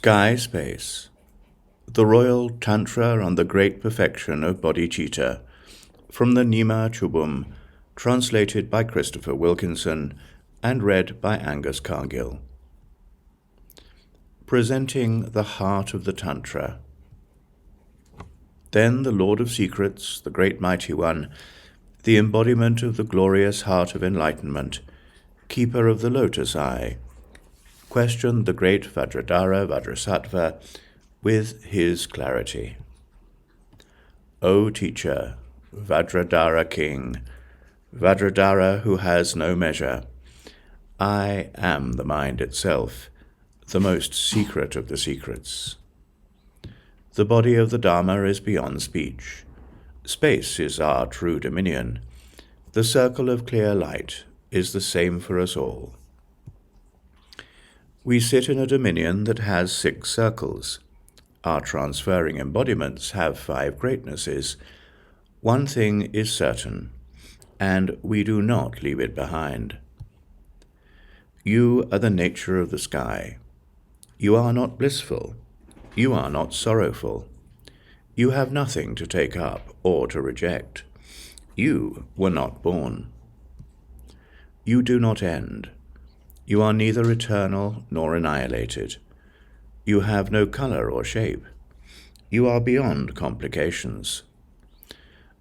Sky Space, the Royal Tantra on the Great Perfection of Bodhicitta, from the Nyingma Chubum, translated by Christopher Wilkinson and read by Angus Cargill. Presenting the heart of the Tantra. Then the Lord of Secrets, the Great Mighty One, the embodiment of the glorious heart of enlightenment, keeper of the lotus eye, questioned the great Vajradhara Vajrasattva with his clarity. O teacher, Vajradhara king, Vajradhara who has no measure, I am the mind itself, the most secret of the secrets. The body of the Dharma is beyond speech. Space is our true dominion. The circle of clear light is the same for us all. We sit in a dominion that has 6 circles. Our transferring embodiments have 5 greatnesses. One thing is certain, and we do not leave it behind. You are the nature of the sky. You are not blissful. You are not sorrowful. You have nothing to take up or to reject. You were not born. You do not end. You are neither eternal nor annihilated. You have no color or shape. You are beyond complications.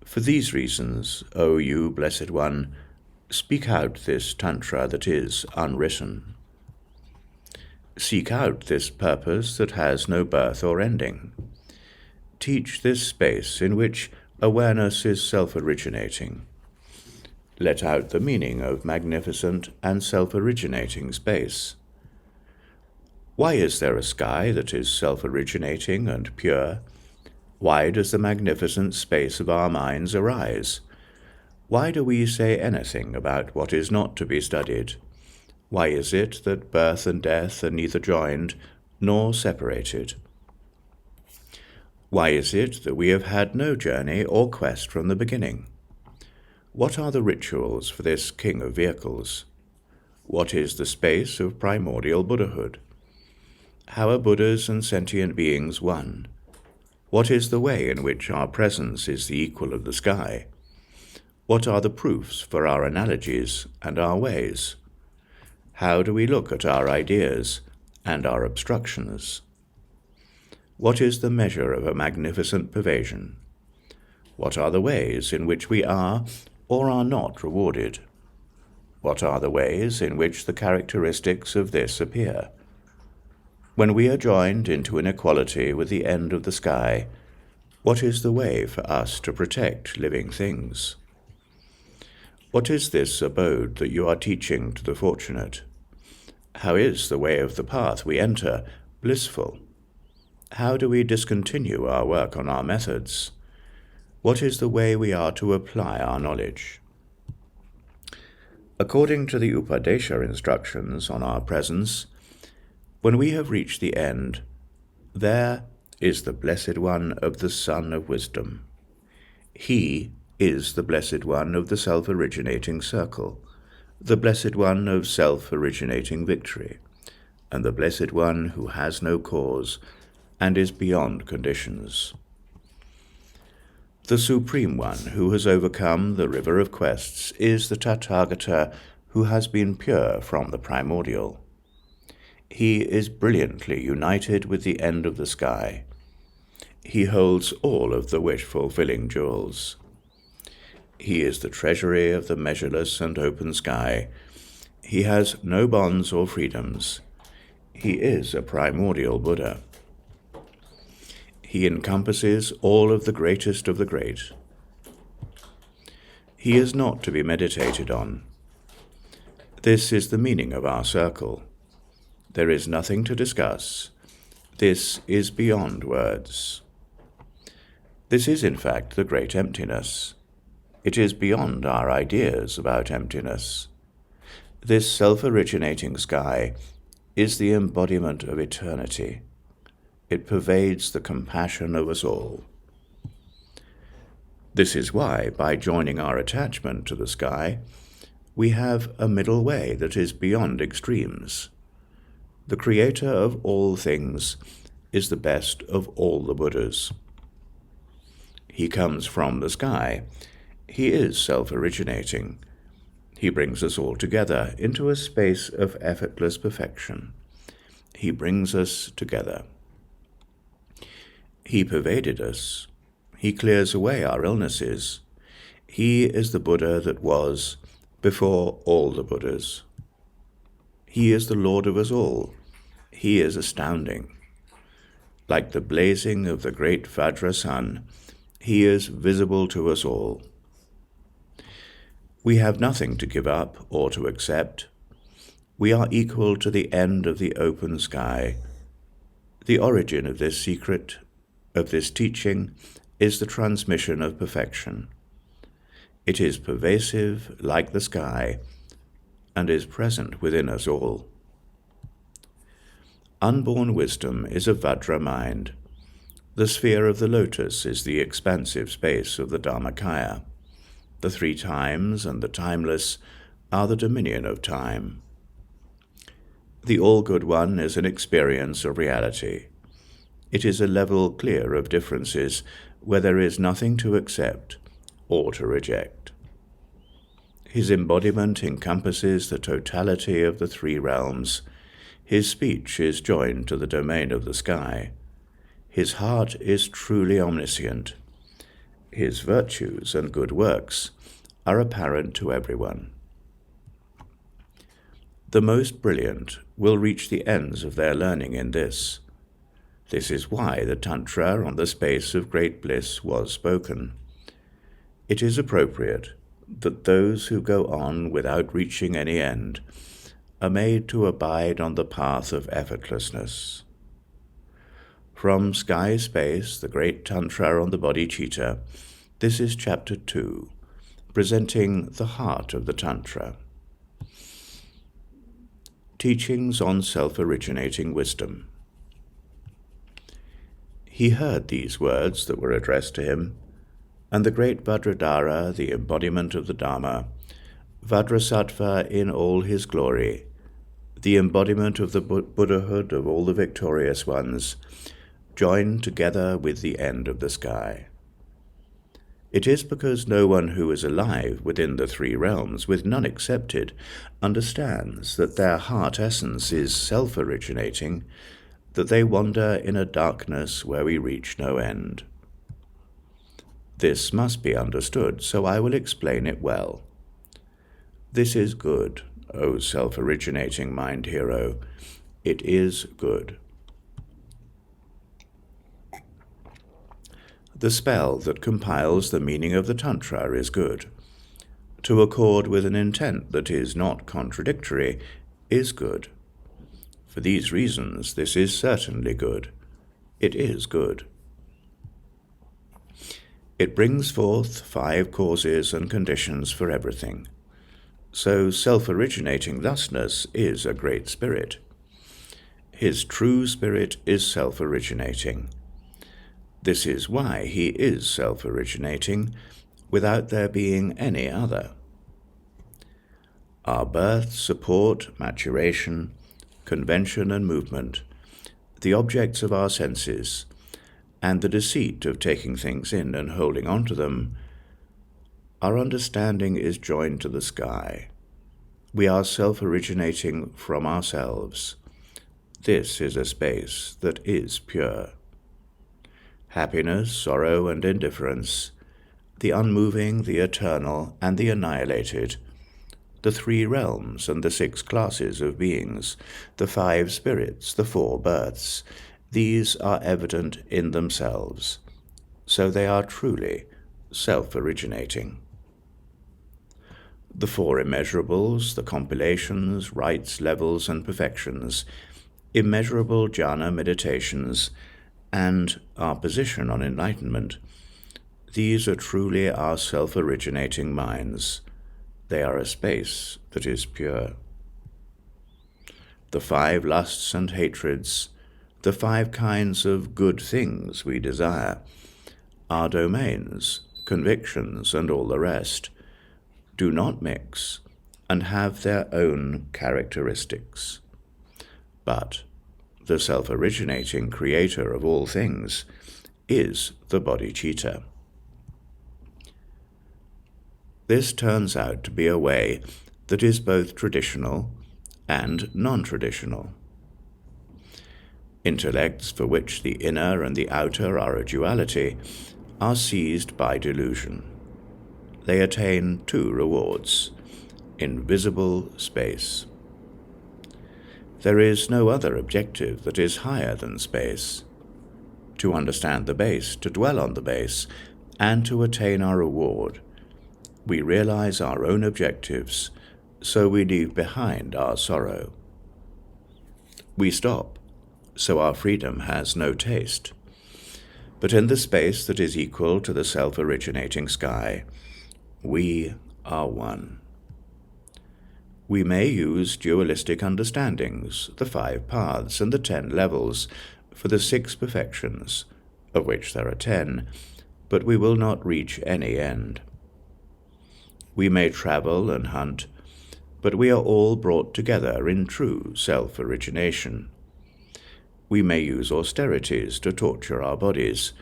For these reasons, O you Blessed One, speak out this Tantra that is unwritten. Seek out this purpose that has no birth or ending. Teach this space in which awareness is self-originating. Let out the meaning of magnificent and self-originating space. Why is there a sky that is self-originating and pure? Why does the magnificent space of our minds arise? Why do we say anything about what is not to be studied? Why is it that birth and death are neither joined nor separated? Why is it that we have had no journey or quest from the beginning? What are the rituals for this king of vehicles? What is the space of primordial Buddhahood? How are Buddhas and sentient beings one? What is the way in which our presence is the equal of the sky? What are the proofs for our analogies and our ways? How do we look at our ideas and our obstructions? What is the measure of a magnificent pervasion? What are the ways in which we are or are not rewarded? What are the ways in which the characteristics of this appear? When we are joined into inequality with the end of the sky, what is the way for us to protect living things? What is this abode that you are teaching to the fortunate? How is the way of the path we enter blissful? How do we discontinue our work on our methods? What is the way we are to apply our knowledge? According to the Upadeśa instructions on our presence, when we have reached the end, there is the Blessed One of the Sun of Wisdom. He is the Blessed One of the self-originating circle, the Blessed One of self-originating victory, and the Blessed One who has no cause and is beyond conditions. The Supreme One who has overcome the river of quests is the Tathagata who has been pure from the primordial. He is brilliantly united with the end of the sky. He holds all of the wish-fulfilling jewels. He is the treasury of the measureless and open sky. He has no bonds or freedoms. He is a primordial Buddha. He encompasses all of the greatest of the great. He is not to be meditated on. This is the meaning of our circle. There is nothing to discuss. This is beyond words. This is, in fact, the great emptiness. It is beyond our ideas about emptiness. This self-originating sky is the embodiment of eternity. It pervades the compassion of us all. This is why, by joining our attachment to the sky, we have a middle way that is beyond extremes. The creator of all things is the best of all the Buddhas. He comes from the sky. He is self-originating. He brings us all together into a space of effortless perfection. He brings us together. He pervaded us. He clears away our illnesses. He is the Buddha that was before all the Buddhas. He is the Lord of us all. He is astounding. Like the blazing of the great Vajra sun, he is visible to us all. We have nothing to give up or to accept. We are equal to the end of the open sky. The origin of this secret, of this teaching, is the transmission of perfection. It is pervasive like the sky and is present within us all. Unborn wisdom is a Vajra mind. The sphere of the lotus is the expansive space of the Dharmakaya. The three times and the timeless are the dominion of time. The all-good one is an experience of reality. It is a level clear of differences where there is nothing to accept or to reject. His embodiment encompasses the totality of the three realms. His speech is joined to the domain of the sky. His heart is truly omniscient. His virtues and good works are apparent to everyone. The most brilliant will reach the ends of their learning in this. This is why the Tantra on the space of great bliss was spoken. It is appropriate that those who go on without reaching any end are made to abide on the path of effortlessness. From Sky Space, the great Tantra on the Bodhicitta, this is Chapter 2, presenting the heart of the Tantra. Teachings on Self-Originating Wisdom. He heard these words that were addressed to him, and the great Vajradhara, the embodiment of the Dharma, Vajrasattva in all his glory, the embodiment of the Buddhahood of all the victorious ones, joined together with the end of the sky. It is because no one who is alive within the three realms, with none excepted, understands that their heart essence is self-originating, that they wander in a darkness where we reach no end. This must be understood, so I will explain it well. This is good, O self-originating mind hero. It is good. The spell that compiles the meaning of the Tantra is good. To accord with an intent that is not contradictory is good. For these reasons, this is certainly good. It is good. It brings forth 5 causes and conditions for everything. So self-originating thusness is a great spirit. His true spirit is self-originating. This is why he is self-originating, without there being any other. Our birth, support, maturation, convention and movement, the objects of our senses, and the deceit of taking things in and holding on to them, our understanding is joined to the sky. We are self-originating from ourselves. This is a space that is pure. Happiness, sorrow, and indifference, the unmoving, the eternal, and the annihilated, the 3 realms and the 6 classes of beings, the 5 spirits, the 4 births, these are evident in themselves, so they are truly self-originating. The 4 immeasurables, the compilations, rights, levels, and perfections, immeasurable jhana meditations, and our position on enlightenment, these are truly our self-originating minds. They are a space that is pure. The 5 lusts and hatreds, the 5 kinds of good things we desire, our domains, convictions, and all the rest, do not mix and have their own characteristics. But the self-originating creator of all things is the Bodhicitta. This turns out to be a way that is both traditional and non-traditional. Intellects for which the inner and the outer are a duality are seized by delusion. They attain two rewards: invisible space. There is no other objective that is higher than space. To understand the base, to dwell on the base, and to attain our reward, we realize our own objectives, so we leave behind our sorrow. We stop, so our freedom has no taste. But in the space that is equal to the self-originating sky, we are one. We may use dualistic understandings, the 5 paths and the 10 levels, for the 6 perfections, of which there are 10, but we will not reach any end. We may travel and hunt, but we are all brought together in true self-origination. We may use austerities to torture our bodies,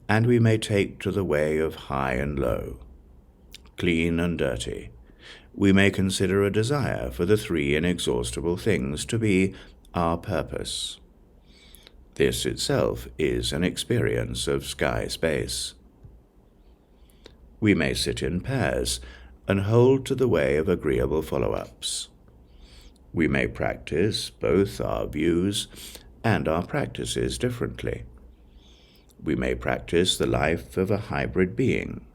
and we may take to the way of high and low, clean and dirty. We may consider a desire for the 3 inexhaustible things to be our purpose. This itself is an experience of sky space. We may sit in pairs and hold to the way of agreeable follow-ups. We may practice both our views and our practices differently. We may practice the life of a hybrid being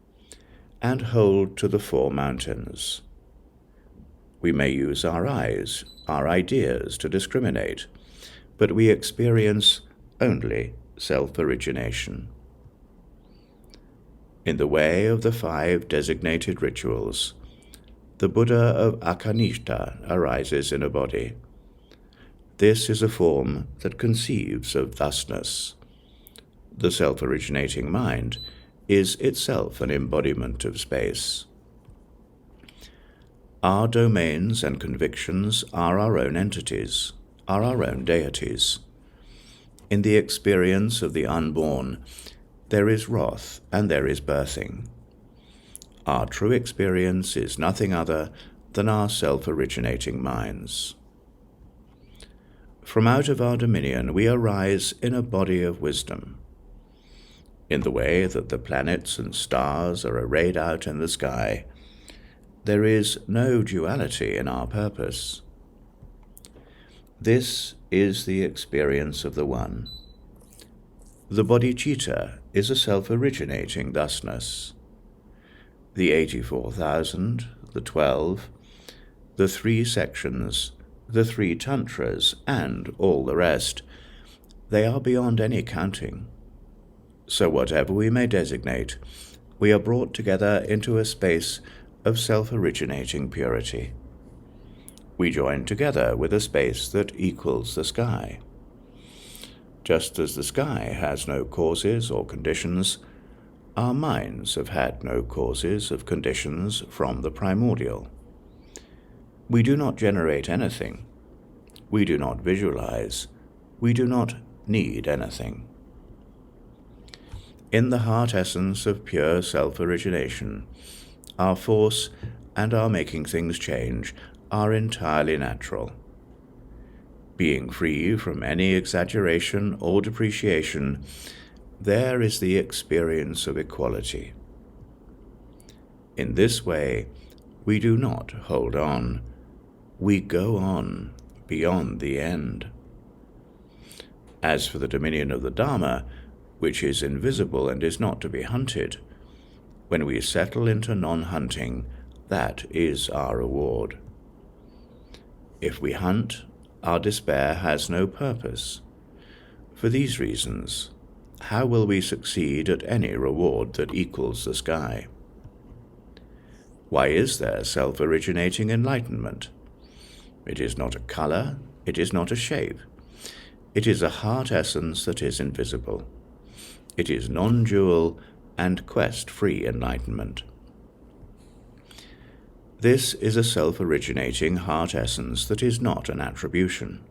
and hold to the 4 mountains. We may use our eyes, our ideas to discriminate, but we experience only self-origination. In the way of the 5 designated rituals, the Buddha of Akanishta arises in a body. This is a form that conceives of thusness. The self-originating mind is itself an embodiment of space. Our domains and convictions are our own entities, are our own deities. In the experience of the unborn, there is wrath and there is birthing. Our true experience is nothing other than our self-originating minds. From out of our dominion we arise in a body of wisdom. In the way that the planets and stars are arrayed out in the sky, there is no duality in our purpose. This is the experience of the One. The Bodhicitta is a self-originating thusness. The 84,000, the 12, the 3 sections, the 3 Tantras, and all the rest, they are beyond any counting. So whatever we may designate, we are brought together into a space of self-originating purity. We join together with a space that equals the sky. Just as the sky has no causes or conditions, our minds have had no causes of conditions from the primordial. We do not generate anything. We do not visualize. We do not need anything. In the heart essence of pure self-origination, our force and our making things change are entirely natural. Being free from any exaggeration or depreciation, there is the experience of equality. In this way, we do not hold on. We go on beyond the end. As for the dominion of the Dharma, which is invisible and is not to be hunted, when we settle into non-hunting, that is our reward. If we hunt, our despair has no purpose. For these reasons, how will we succeed at any reward that equals the sky? Why is there self-originating enlightenment? It is not a color, it is not a shape. It is a heart essence that is invisible. It is non-dual and quest-free enlightenment. This is a self-originating heart essence that is not an attribution.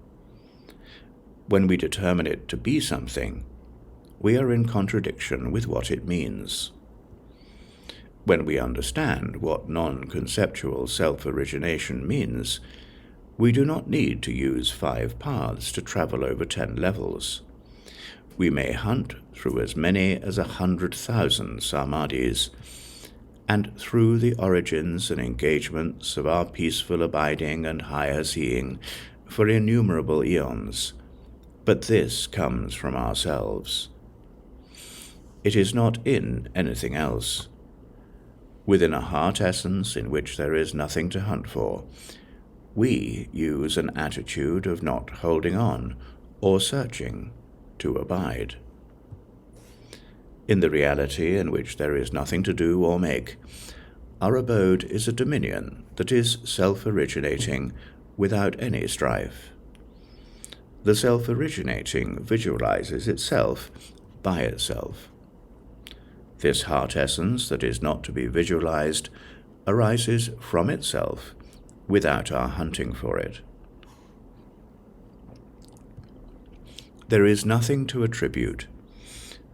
When we determine it to be something, we are in contradiction with what it means. When we understand what non-conceptual self-origination means, we do not need to use 5 paths to travel over 10 levels. We may hunt through as many as 100,000 samadhis, and through the origins and engagements of our peaceful abiding and higher seeing for innumerable eons, but this comes from ourselves. It is not in anything else. Within a heart essence in which there is nothing to hunt for, we use an attitude of not holding on or searching to abide. In the reality in which there is nothing to do or make, our abode is a dominion that is self-originating without any strife. The self-originating visualizes itself by itself. This heart essence that is not to be visualized arises from itself without our hunting for it. There is nothing to attribute.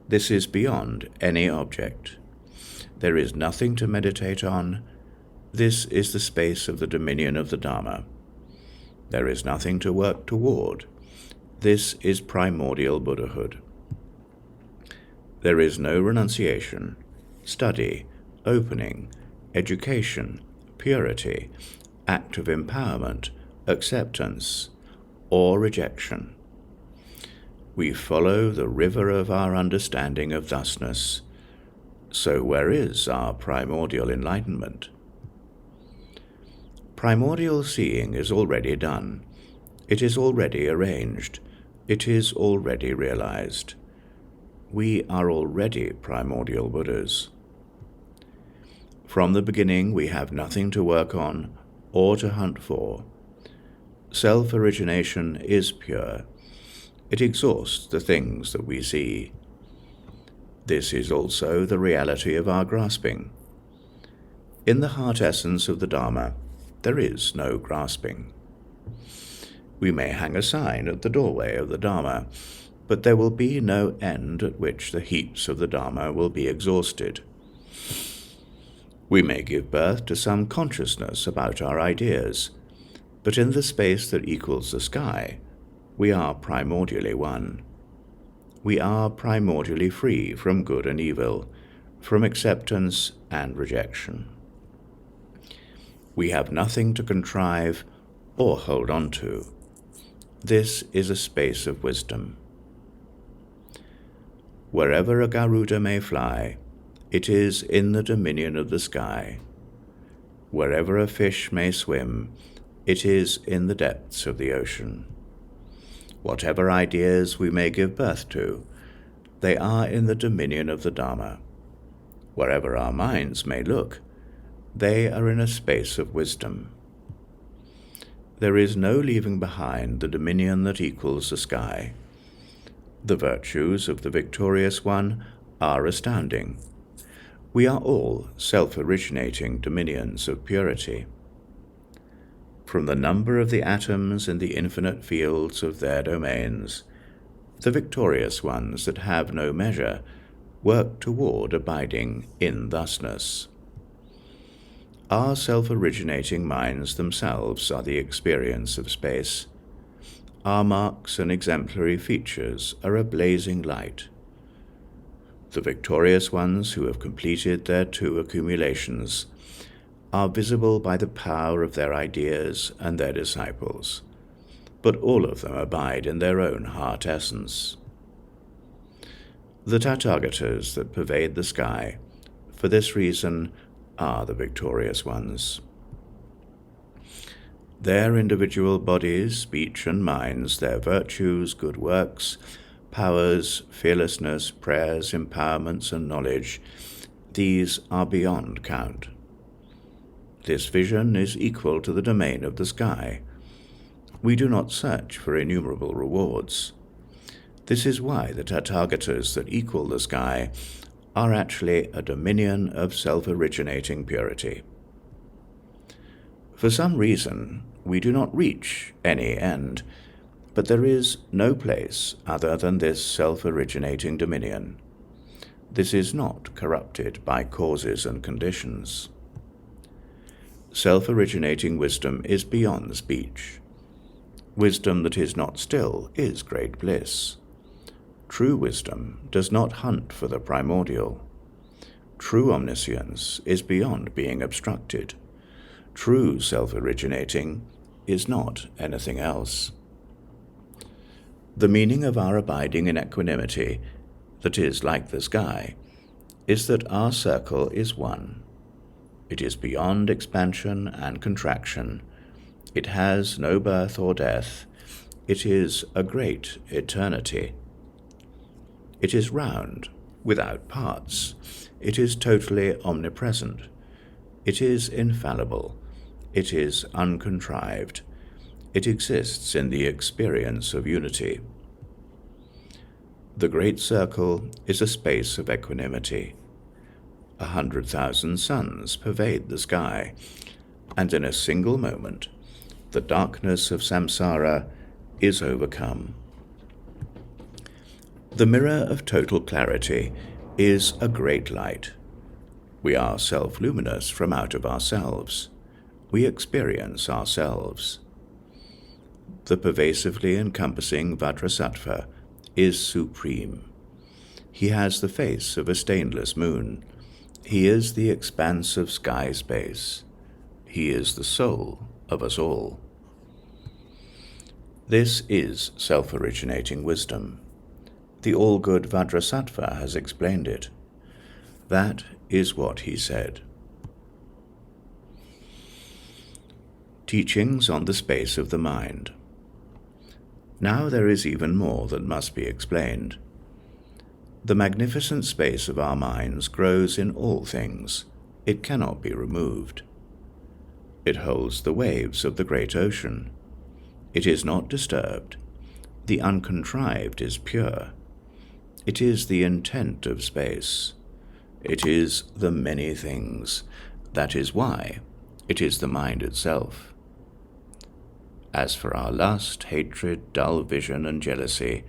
This is beyond any object. There is nothing to meditate on. This is the space of the dominion of the Dharma. There is nothing to work toward. This is primordial Buddhahood. There is no renunciation, study, opening, education, purity, act of empowerment, acceptance, or rejection. We follow the river of our understanding of thusness. So where is our primordial enlightenment? Primordial seeing is already done. It is already arranged. It is already realized. We are already primordial Buddhas. From the beginning we have nothing to work on or to hunt for. Self-origination is pure. It exhausts the things that we see. This is also the reality of our grasping. In the heart essence of the Dharma, there is no grasping. We may hang a sign at the doorway of the Dharma, but there will be no end at which the heaps of the Dharma will be exhausted. We may give birth to some consciousness about our ideas, but in the space that equals the sky, we are primordially one. We are primordially free from good and evil, from acceptance and rejection. We have nothing to contrive or hold on to. This is a space of wisdom. Wherever a Garuda may fly, it is in the dominion of the sky. Wherever a fish may swim, it is in the depths of the ocean. Whatever ideas we may give birth to, they are in the dominion of the Dharma. Wherever our minds may look, they are in a space of wisdom. There is no leaving behind the dominion that equals the sky. The virtues of the victorious one are astounding. We are all self-originating dominions of purity. From the number of the atoms in the infinite fields of their domains, the victorious ones that have no measure work toward abiding in thusness. Our self-originating minds themselves are the experience of space. Our marks and exemplary features are a blazing light. The victorious ones who have completed their 2 accumulations are visible by the power of their ideas and their disciples, but all of them abide in their own heart essence. The Tathagatas that pervade the sky, for this reason, are the victorious ones. Their individual bodies, speech and minds, their virtues, good works, powers, fearlessness, prayers, empowerments and knowledge, these are beyond count. This vision is equal to the domain of the sky. We do not search for innumerable rewards. This is why the Tathagatas that equal the sky are actually a dominion of self-originating purity. For some reason, we do not reach any end, But there is no place other than this self-originating dominion. This is not corrupted by causes and conditions. Self-originating wisdom is beyond speech. Wisdom that is not still is great bliss. True wisdom does not hunt for the primordial. True omniscience is beyond being obstructed. True self-originating is not anything else. The meaning of our abiding in equanimity, that is like the sky, is that our circle is one. It is beyond expansion and contraction. It has no birth or death. It is a great eternity. It is round, without parts. It is totally omnipresent. It is infallible. It is uncontrived. It exists in the experience of unity. The Great Circle is a space of equanimity. 100,000 suns pervade the sky, and in a single moment, the darkness of samsara is overcome. The mirror of total clarity is a great light. We are self-luminous from out of ourselves. We experience ourselves. The pervasively encompassing Vajrasattva is supreme. He has the face of a stainless moon. He is the expanse of sky space. He is the soul of us all. This is self-originating wisdom. The all-good Vajrasattva has explained it. That is what he said. Teachings on the space of the mind. Now there is even more that must be explained. The magnificent space of our minds grows in all things. It cannot be removed. It holds the waves of the great ocean. It is not disturbed. The uncontrived is pure. It is the intent of space. It is the many things. That is why it is the mind itself. As for our lust, hatred, dull vision, and jealousy,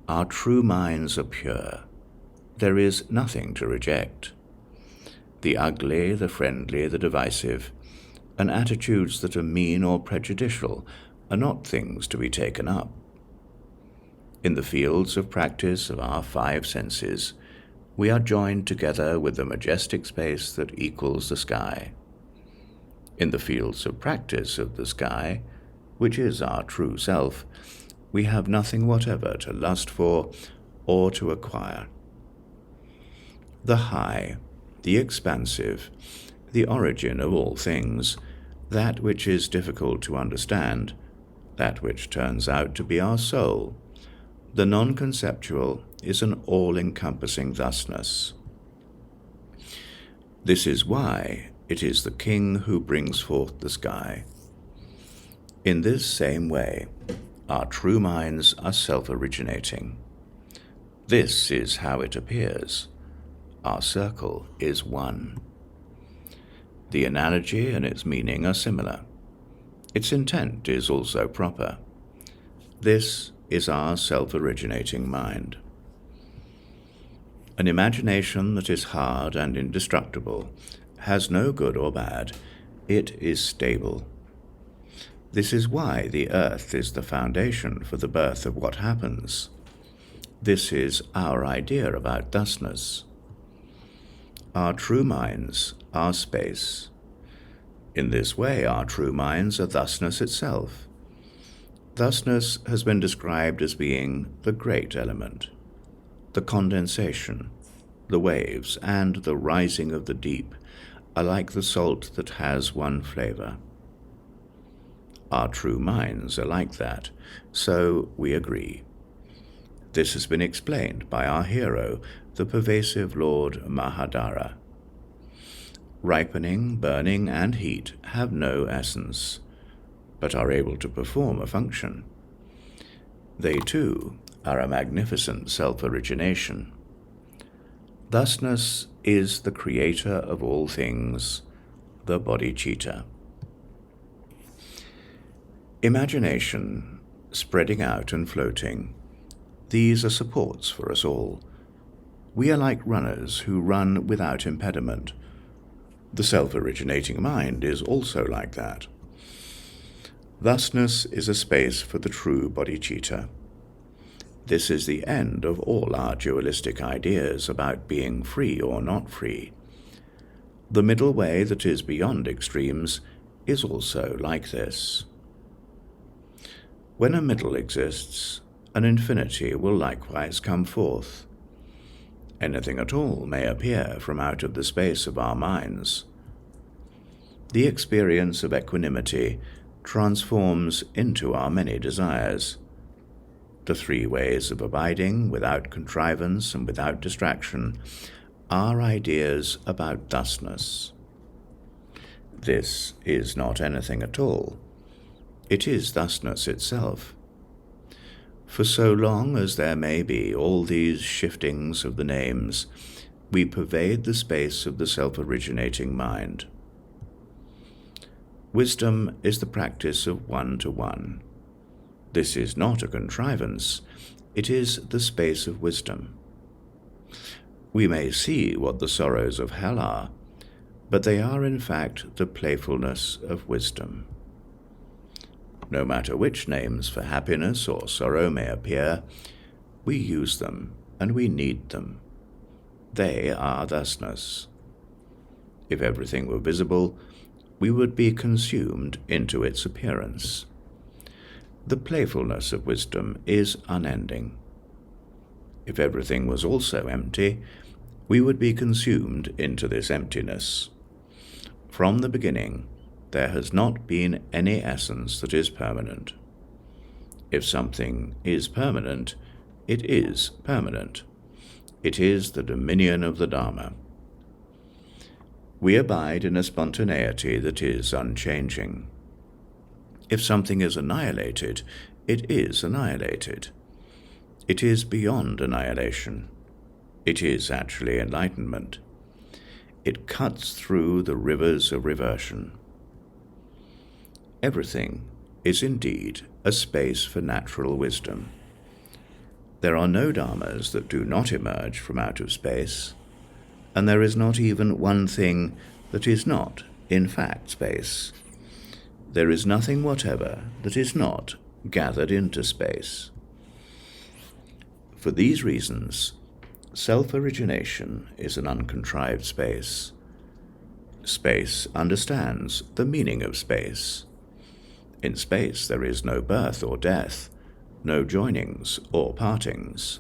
our true minds are pure. There is nothing to reject. The ugly, the friendly, the divisive, and attitudes that are mean or prejudicial are not things to be taken up. In the fields of practice of our 5 senses, we are joined together with the majestic space that equals the sky. In the fields of practice of the sky, which is our true self, we have nothing whatever to lust for or to acquire. The high, the expansive, the origin of all things, that which is difficult to understand, that which turns out to be our soul, the non-conceptual is an all-encompassing thusness. This is why it is the king who brings forth the sky. In this same way, our true minds are self-originating. This is how it appears. Our circle is one. The analogy and its meaning are similar. Its intent is also proper. This is our self-originating mind. An imagination that is hard and indestructible has no good or bad. It is stable. This is why the earth is the foundation for the birth of what happens. This is our idea about thusness. Our true minds are space. In this way, our true minds are thusness itself. Thusness has been described as being the great element. The condensation, the waves, and the rising of the deep are like the salt that has one flavor. Our true minds are like that, so we agree. This has been explained by our hero, the pervasive Lord Mahadara. Ripening, burning, and heat have no essence, but are able to perform a function. They, too, are a magnificent self-origination. Thusness is the creator of all things, the Bodhicitta. Imagination, spreading out and floating. These are supports for us all. We are like runners who run without impediment. The self-originating mind is also like that. Thusness is a space for the true bodhicitta. This is the end of all our dualistic ideas about being free or not free. The middle way that is beyond extremes is also like this. When a middle exists, an infinity will likewise come forth. Anything at all may appear from out of the space of our minds. The experience of equanimity transforms into our many desires. The three ways of abiding, without contrivance and without distraction, are ideas about thusness. This is not anything at all. It is thusness itself. For so long as there may be all these shiftings of the names, we pervade the space of the self-originating mind. Wisdom is the practice of one-to-one. This is not a contrivance, it is the space of wisdom. We may see what the sorrows of hell are, but they are in fact the playfulness of wisdom. No matter which names for happiness or sorrow may appear, we use them and we need them. They are thusness. If everything were visible, we would be consumed into its appearance. The playfulness of wisdom is unending. If everything was also empty, we would be consumed into this emptiness. From the beginning, there has not been any essence that is permanent. If something is permanent, it is permanent. It is the dominion of the Dharma. We abide in a spontaneity that is unchanging. If something is annihilated, it is annihilated. It is beyond annihilation. It is actually enlightenment. It cuts through the rivers of reversion. Everything is indeed a space for natural wisdom. There are no dharmas that do not emerge from out of space, and there is not even one thing that is not, in fact, space. There is nothing whatever that is not gathered into space. For these reasons, self-origination is an uncontrived space. Space understands the meaning of space. In space there is no birth or death, no joinings or partings.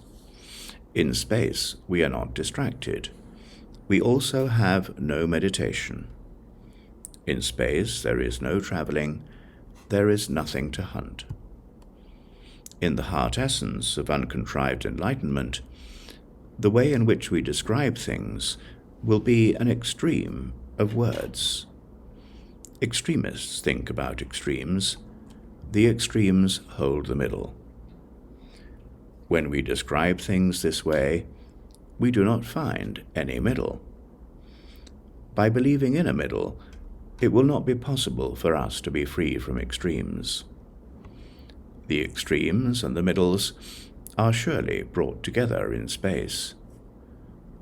In space we are not distracted. We also have no meditation. In space there is no travelling, there is nothing to hunt. In the heart essence of uncontrived enlightenment, the way in which we describe things will be an extreme of words. Extremists think about extremes. The extremes hold the middle. When we describe things this way, we do not find any middle. By believing in a middle, it will not be possible for us to be free from extremes. The extremes and the middles are surely brought together in space.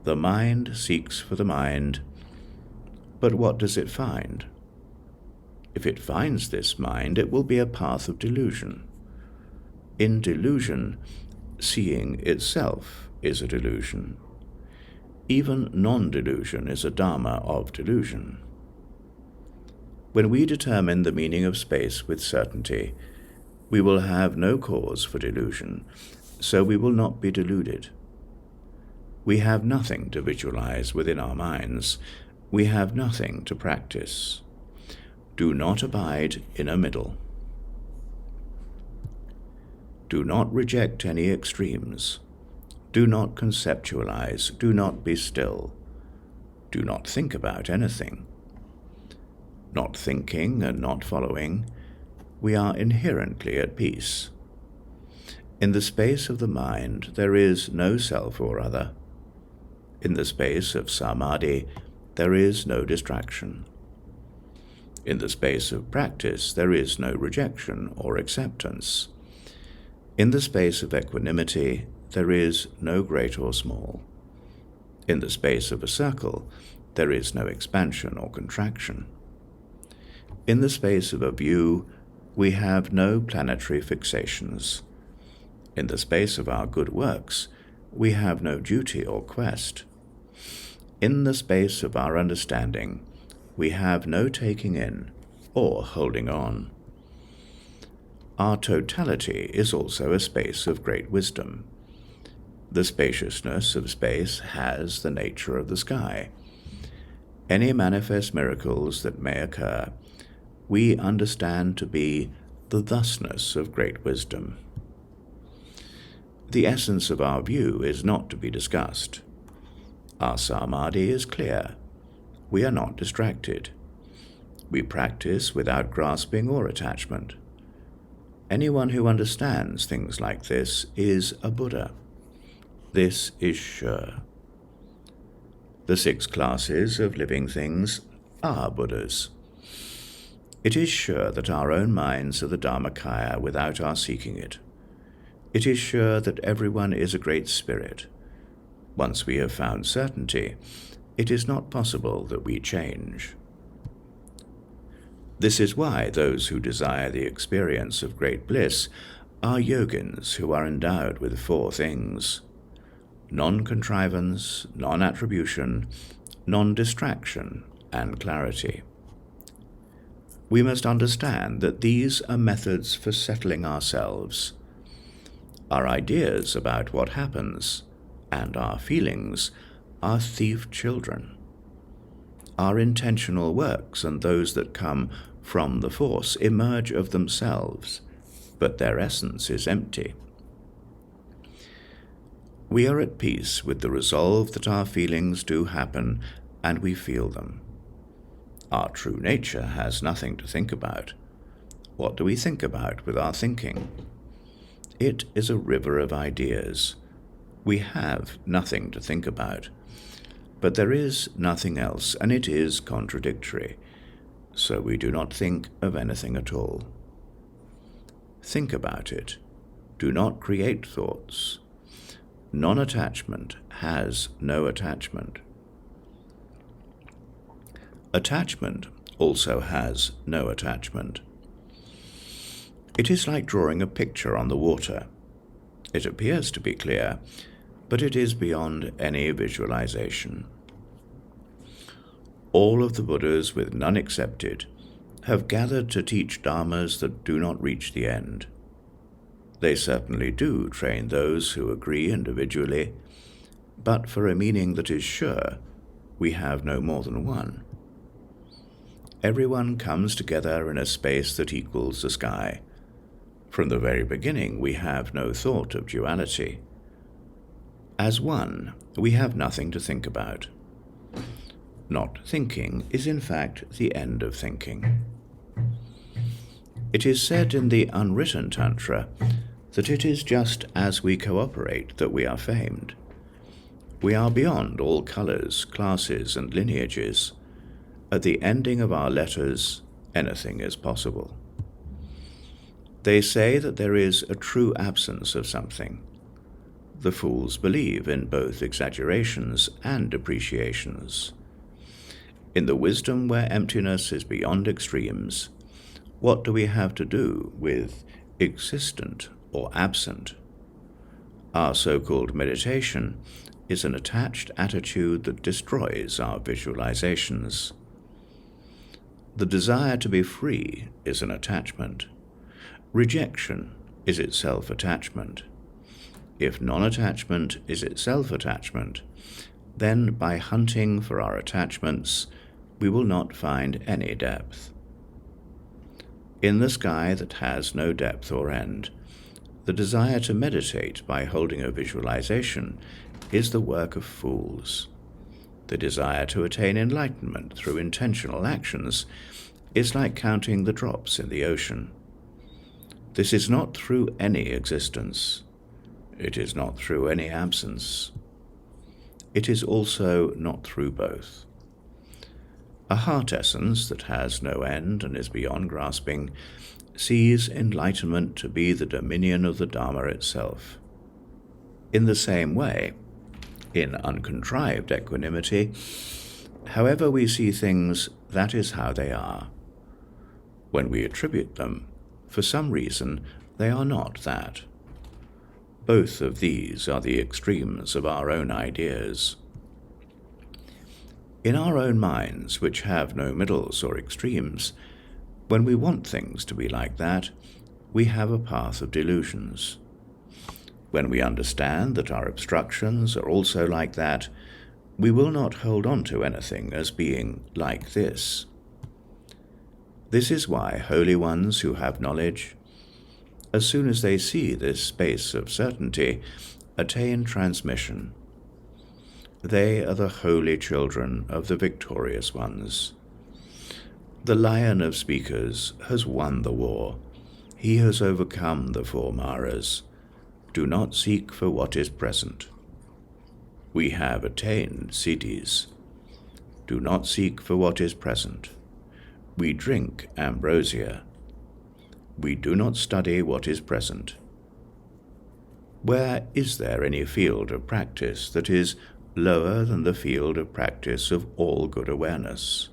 The mind seeks for the mind, but what does it find? If it finds this mind, it will be a path of delusion. In delusion, seeing itself is a delusion. Even non-delusion is a dharma of delusion. When we determine the meaning of space with certainty, we will have no cause for delusion, so we will not be deluded. We have nothing to visualize within our minds. We have nothing to practice. Do not abide in a middle. Do not reject any extremes. Do not conceptualize. Do not be still. Do not think about anything. Not thinking and not following, we are inherently at peace. In the space of the mind there is no self or other. In the space of samadhi there is no distraction. In the space of practice there is no rejection or acceptance. In the space of equanimity, there is no great or small. In the space of a circle, there is no expansion or contraction. In the space of a view, we have no planetary fixations. In the space of our good works, we have no duty or quest. In the space of our understanding, we have no taking in or holding on. Our totality is also a space of great wisdom. The spaciousness of space has the nature of the sky. Any manifest miracles that may occur, we understand to be the thusness of great wisdom. The essence of our view is not to be discussed. Our samadhi is clear. We are not distracted. We practice without grasping or attachment. Anyone who understands things like this is a Buddha. This is sure. The 6 classes of living things are Buddhas. It is sure that our own minds are the Dharmakaya without our seeking it. It is sure that everyone is a great spirit. Once we have found certainty, it is not possible that we change. This is why those who desire the experience of great bliss are yogins who are endowed with 4 things: non-contrivance, non-attribution, non-distraction, and clarity. We must understand that these are methods for settling ourselves. Our ideas about what happens and our feelings are thief children. Our intentional works and those that come from the force emerge of themselves, but their essence is empty. We are at peace with the resolve that our feelings do happen and we feel them. Our true nature has nothing to think about. What do we think about with our thinking? It is a river of ideas. We have nothing to think about. But there is nothing else, and it is contradictory, so we do not think of anything at all. Think about it. Do not create thoughts. Non-attachment has no attachment. Attachment also has no attachment. It is like drawing a picture on the water. It appears to be clear, but it is beyond any visualization. All of the Buddhas, with none excepted, have gathered to teach dharmas that do not reach the end. They certainly do train those who agree individually, but for a meaning that is sure, we have no more than one. Everyone comes together in a space that equals the sky. From the very beginning, we have no thought of duality. As one, we have nothing to think about. Not thinking is in fact the end of thinking. It is said in the unwritten Tantra that it is just as we cooperate that we are famed. We are beyond all colors, classes, and lineages. At the ending of our letters, anything is possible. They say that there is a true absence of something. The fools believe in both exaggerations and appreciations. In the wisdom where emptiness is beyond extremes, what do we have to do with existent or absent? Our so-called meditation is an attached attitude that destroys our visualizations. The desire to be free is an attachment. Rejection is itself attachment. If non-attachment is itself attachment, then by hunting for our attachments, we will not find any depth. In the sky that has no depth or end, the desire to meditate by holding a visualization is the work of fools. The desire to attain enlightenment through intentional actions is like counting the drops in the ocean. This is not through any existence. It is not through any absence. It is also not through both. A heart essence that has no end and is beyond grasping sees enlightenment to be the dominion of the Dharma itself. In the same way, in uncontrived equanimity, however we see things, that is how they are. When we attribute them, for some reason, they are not that. Both of these are the extremes of our own ideas. In our own minds, which have no middles or extremes, when we want things to be like that, we have a path of delusions. When we understand that our obstructions are also like that, we will not hold on to anything as being like this. This is why holy ones who have knowledge, as soon as they see this space of certainty, attain transmission. They are the holy children of the victorious ones. The lion of speakers has won the war. He has overcome the four Maras. Do not seek for what is present. We have attained siddhis. Do not seek for what is present. We drink ambrosia. We do not study what is present. Where is there any field of practice that is lower than the field of practice of all good awareness?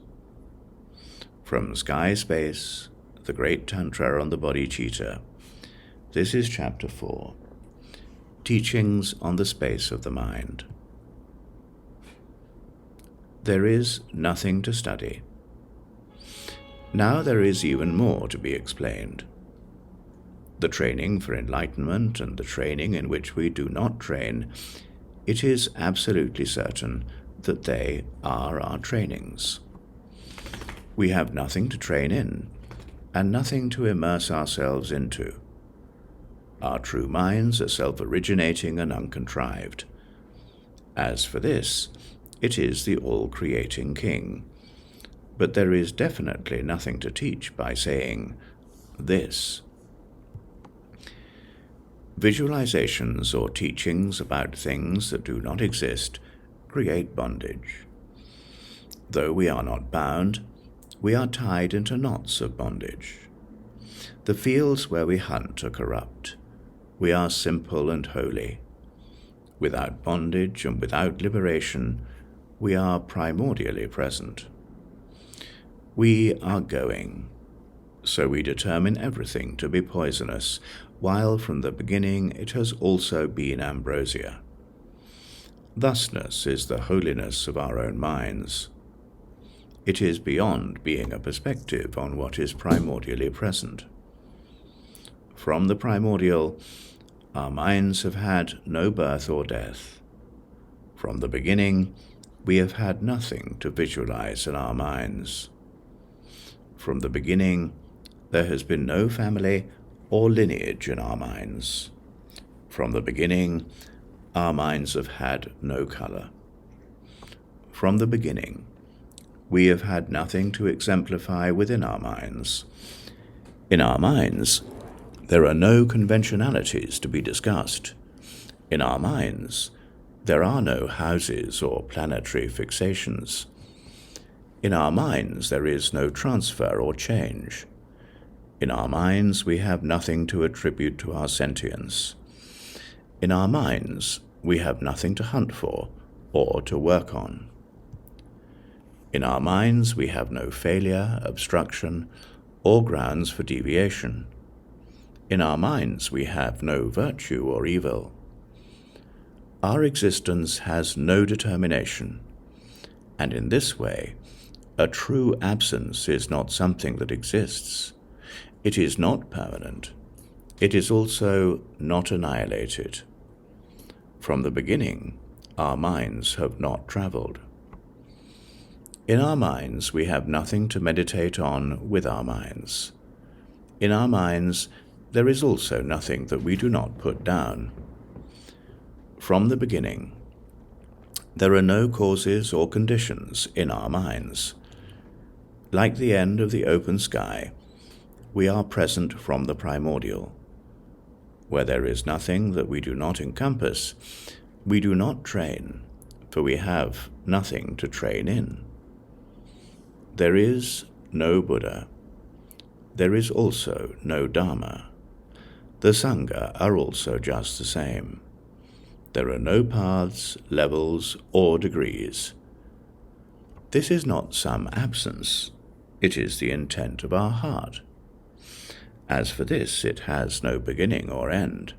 From Sky Space, the Great Tantra on the Bodhicitta. This is Chapter 4. Teachings on the Space of the Mind. There is nothing to study. Now there is even more to be explained. The training for enlightenment and the training in which we do not train, it is absolutely certain that they are our trainings. We have nothing to train in, and nothing to immerse ourselves into. Our true minds are self-originating and uncontrived. As for this, it is the all-creating King. But there is definitely nothing to teach by saying, this. Visualizations or teachings about things that do not exist create bondage. Though we are not bound, we are tied into knots of bondage. The fields where we hunt are corrupt. We are simple and holy. Without bondage and without liberation, we are primordially present. We are going, so we determine everything to be poisonous, while from the beginning it has also been ambrosia. Thusness is the holiness of our own minds. It is beyond being a perspective on what is primordially present. From the primordial, our minds have had no birth or death. From the beginning, we have had nothing to visualize in our minds. From the beginning, there has been no family or lineage in our minds. From the beginning, our minds have had no color. From the beginning, we have had nothing to exemplify within our minds. In our minds, there are no conventionalities to be discussed. In our minds, there are no houses or planetary fixations. In our minds, there is no transfer or change. In our minds, we have nothing to attribute to our sentience. In our minds, we have nothing to hunt for or to work on. In our minds, we have no failure, obstruction, or grounds for deviation. In our minds, we have no virtue or evil. Our existence has no determination, and in this way, a true absence is not something that exists. It is not permanent. It is also not annihilated. From the beginning, our minds have not traveled. In our minds, we have nothing to meditate on with our minds. In our minds, there is also nothing that we do not put down. From the beginning, there are no causes or conditions in our minds. Like the end of the open sky, we are present from the primordial. Where there is nothing that we do not encompass, we do not train, for we have nothing to train in. There is no Buddha. there is also no Dharma. The Sangha are also just the same. There are no paths, levels, or degrees. This is not some absence, it is the intent of our heart. As for this, it has no beginning or end.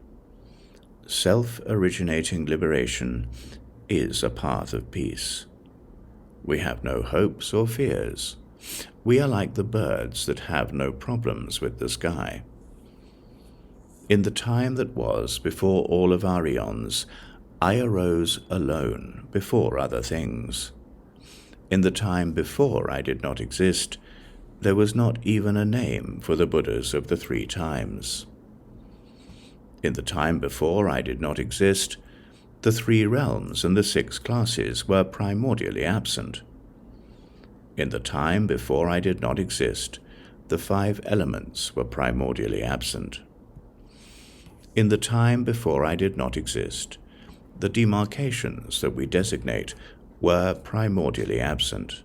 Self-originating liberation is a path of peace. We have no hopes or fears. We are like the birds that have no problems with the sky. In the time that was before all of our eons, I arose alone before other things. In the time before I did not exist, there was not even a name for the Buddhas of the 3 times. In the time before I did not exist, the 3 realms and the 6 classes were primordially absent. In the time before I did not exist, the 5 elements were primordially absent. In the time before I did not exist, the demarcations that we designate were primordially absent.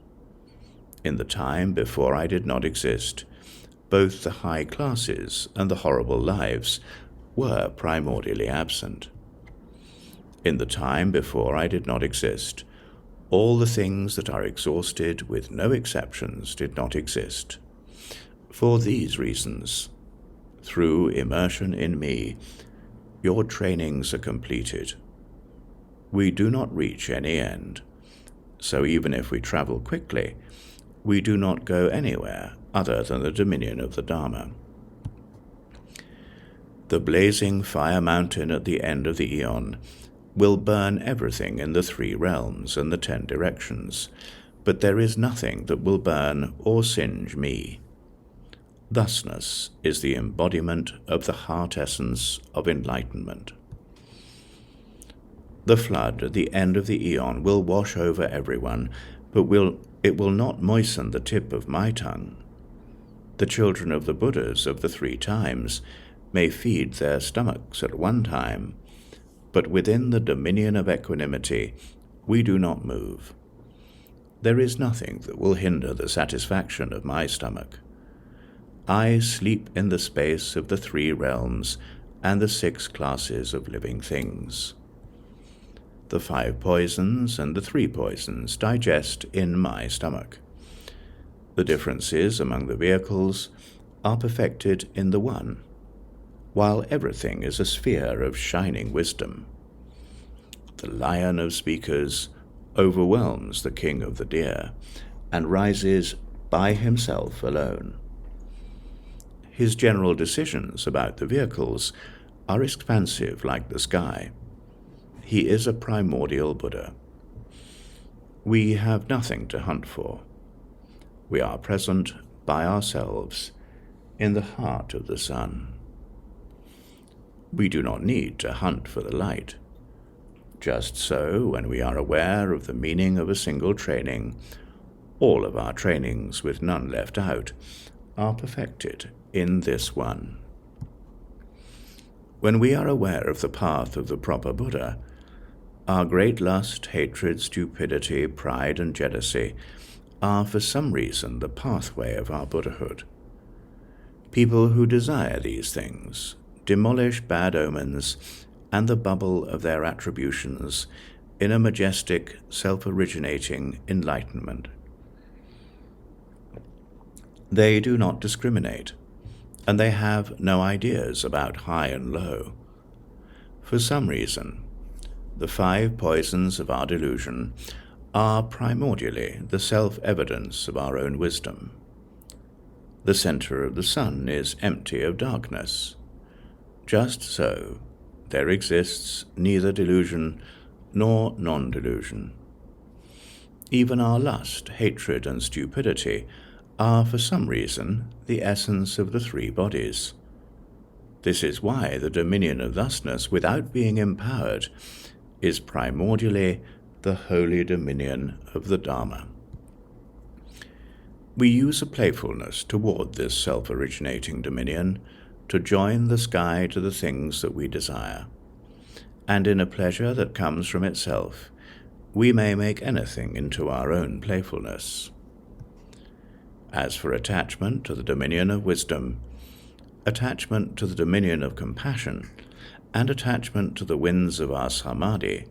In the time before I did not exist, both the high classes and the horrible lives were primordially absent. In the time before I did not exist, all the things that are exhausted with no exceptions did not exist. For these reasons, through immersion in me, your trainings are completed. We do not reach any end, so even if we travel quickly, we do not go anywhere other than the dominion of the Dharma. The blazing fire mountain at the end of the eon will burn everything in the 3 realms and the 10 directions, but there is nothing that will burn or singe me. Thusness is the embodiment of the heart essence of enlightenment. The flood at the end of the eon will wash over everyone, but it will not moisten the tip of my tongue. The children of the Buddhas of the 3 times may feed their stomachs at one time, but within the dominion of equanimity we do not move. There is nothing that will hinder the satisfaction of my stomach. I sleep in the space of the 3 realms and the 6 classes of living things. The 5 poisons and the 3 poisons digest in my stomach. The differences among the vehicles are perfected in the one, while everything is a sphere of shining wisdom. The lion of speakers overwhelms the king of the deer and rises by himself alone. His general decisions about the vehicles are expansive like the sky. He is a primordial Buddha. We have nothing to hunt for. We are present by ourselves in the heart of the sun. We do not need to hunt for the light. Just so, when we are aware of the meaning of a single training, all of our trainings with none left out are perfected in this one. When we are aware of the path of the proper Buddha, our great lust, hatred, stupidity, pride, and jealousy are for some reason the pathway of our Buddhahood. People who desire these things demolish bad omens and the bubble of their attributions in a majestic, self-originating enlightenment. They do not discriminate, and they have no ideas about high and low. For some reason, the 5 poisons of our delusion are primordially the self-evidence of our own wisdom. The center of the sun is empty of darkness. Just so, there exists neither delusion nor non-delusion. Even our lust, hatred, and stupidity are, for some reason, the essence of the 3 bodies. This is why the dominion of thusness, without being empowered, is primordially the holy dominion of the Dharma. We use a playfulness toward this self-originating dominion to join the sky to the things that we desire, and in a pleasure that comes from itself, we may make anything into our own playfulness. As for attachment to the dominion of wisdom, attachment to the dominion of compassion, and attachment to the winds of our samadhi,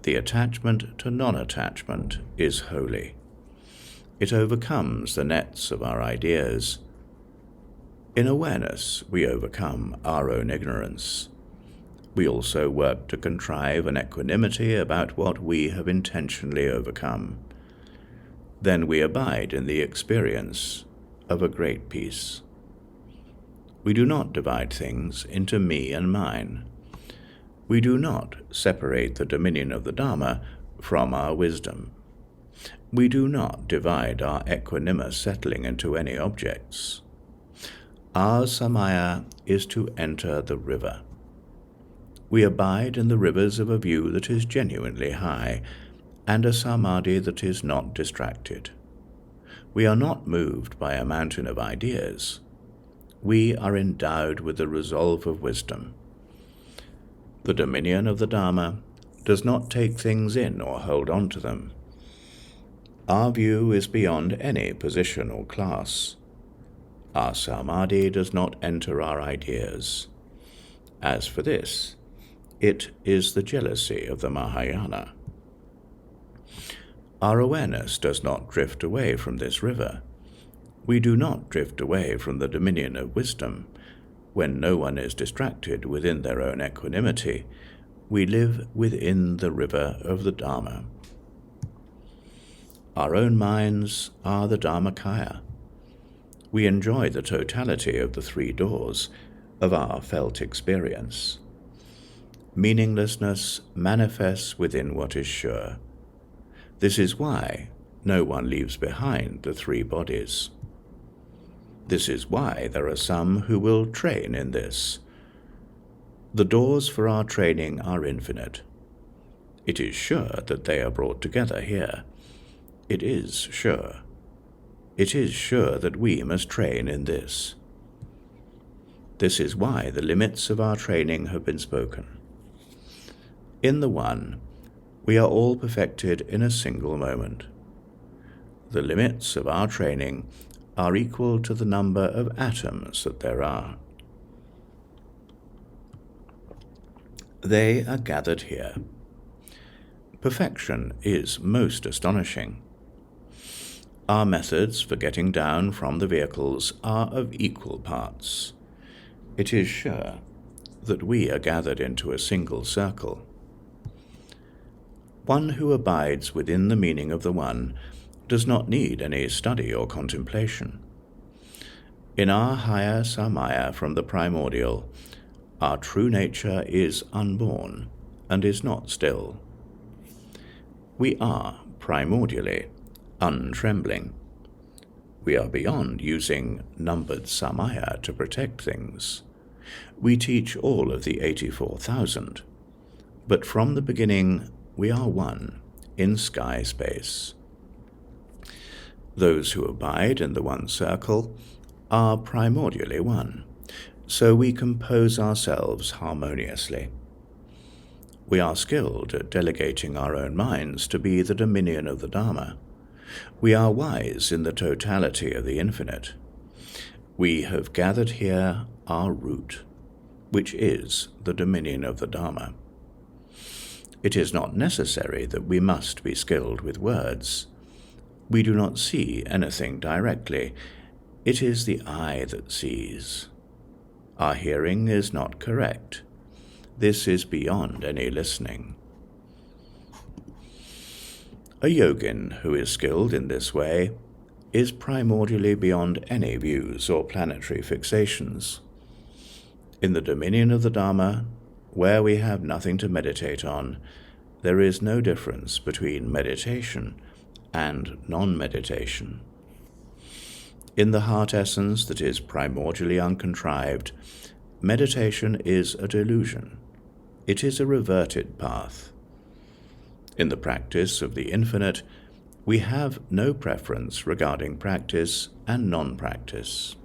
the attachment to non-attachment is holy. It overcomes the nets of our ideas. In awareness, we overcome our own ignorance. We also work to contrive an equanimity about what we have intentionally overcome. Then we abide in the experience of a great peace. We do not divide things into me and mine. We do not separate the dominion of the Dharma from our wisdom. We do not divide our equanimous settling into any objects. Our samaya is to enter the river. We abide in the rivers of a view that is genuinely high, and a samadhi that is not distracted. We are not moved by a mountain of ideas. We are endowed with the resolve of wisdom. The dominion of the Dharma does not take things in or hold on to them. Our view is beyond any position or class. Our samadhi does not enter our ideas. As for this, it is the jealousy of the Mahayana. Our awareness does not drift away from this river. We do not drift away from the dominion of wisdom. When no one is distracted within their own equanimity, we live within the river of the Dharma. Our own minds are the Dharmakaya. We enjoy the totality of the three doors of our felt experience. Meaninglessness manifests within what is sure. This is why no one leaves behind the three bodies. This is why there are some who will train in this. The doors for our training are infinite. It is sure that they are brought together here. It is sure. It is sure that we must train in this. This is why the limits of our training have been spoken. In the One, we are all perfected in a single moment. The limits of our training are equal to the number of atoms that there are. They are gathered here. Perfection is most astonishing. Our methods for getting down from the vehicles are of equal parts. It is sure that we are gathered into a single circle. One who abides within the meaning of the One does not need any study or contemplation. In our higher samaya from the primordial, our true nature is unborn and is not still. We are primordially untrembling. We are beyond using numbered samaya to protect things. We teach all of the 84,000, but from the beginning we are one in sky space. Those who abide in the one circle are primordially one, so we compose ourselves harmoniously. We are skilled at delegating our own minds to be the dominion of the Dharma. We are wise in the totality of the infinite. We have gathered here our root, which is the dominion of the Dharma. It is not necessary that we must be skilled with words. We do not see anything directly. It is the eye that sees. Our hearing is not correct. This is beyond any listening. A yogin who is skilled in this way is primordially beyond any views or planetary fixations. In the dominion of the Dharma, where we have nothing to meditate on, there is no difference between meditation and non-meditation. In the heart essence that is primordially uncontrived, meditation is a delusion. It is a reverted path. In the practice of the infinite, we have no preference regarding practice and non-practice.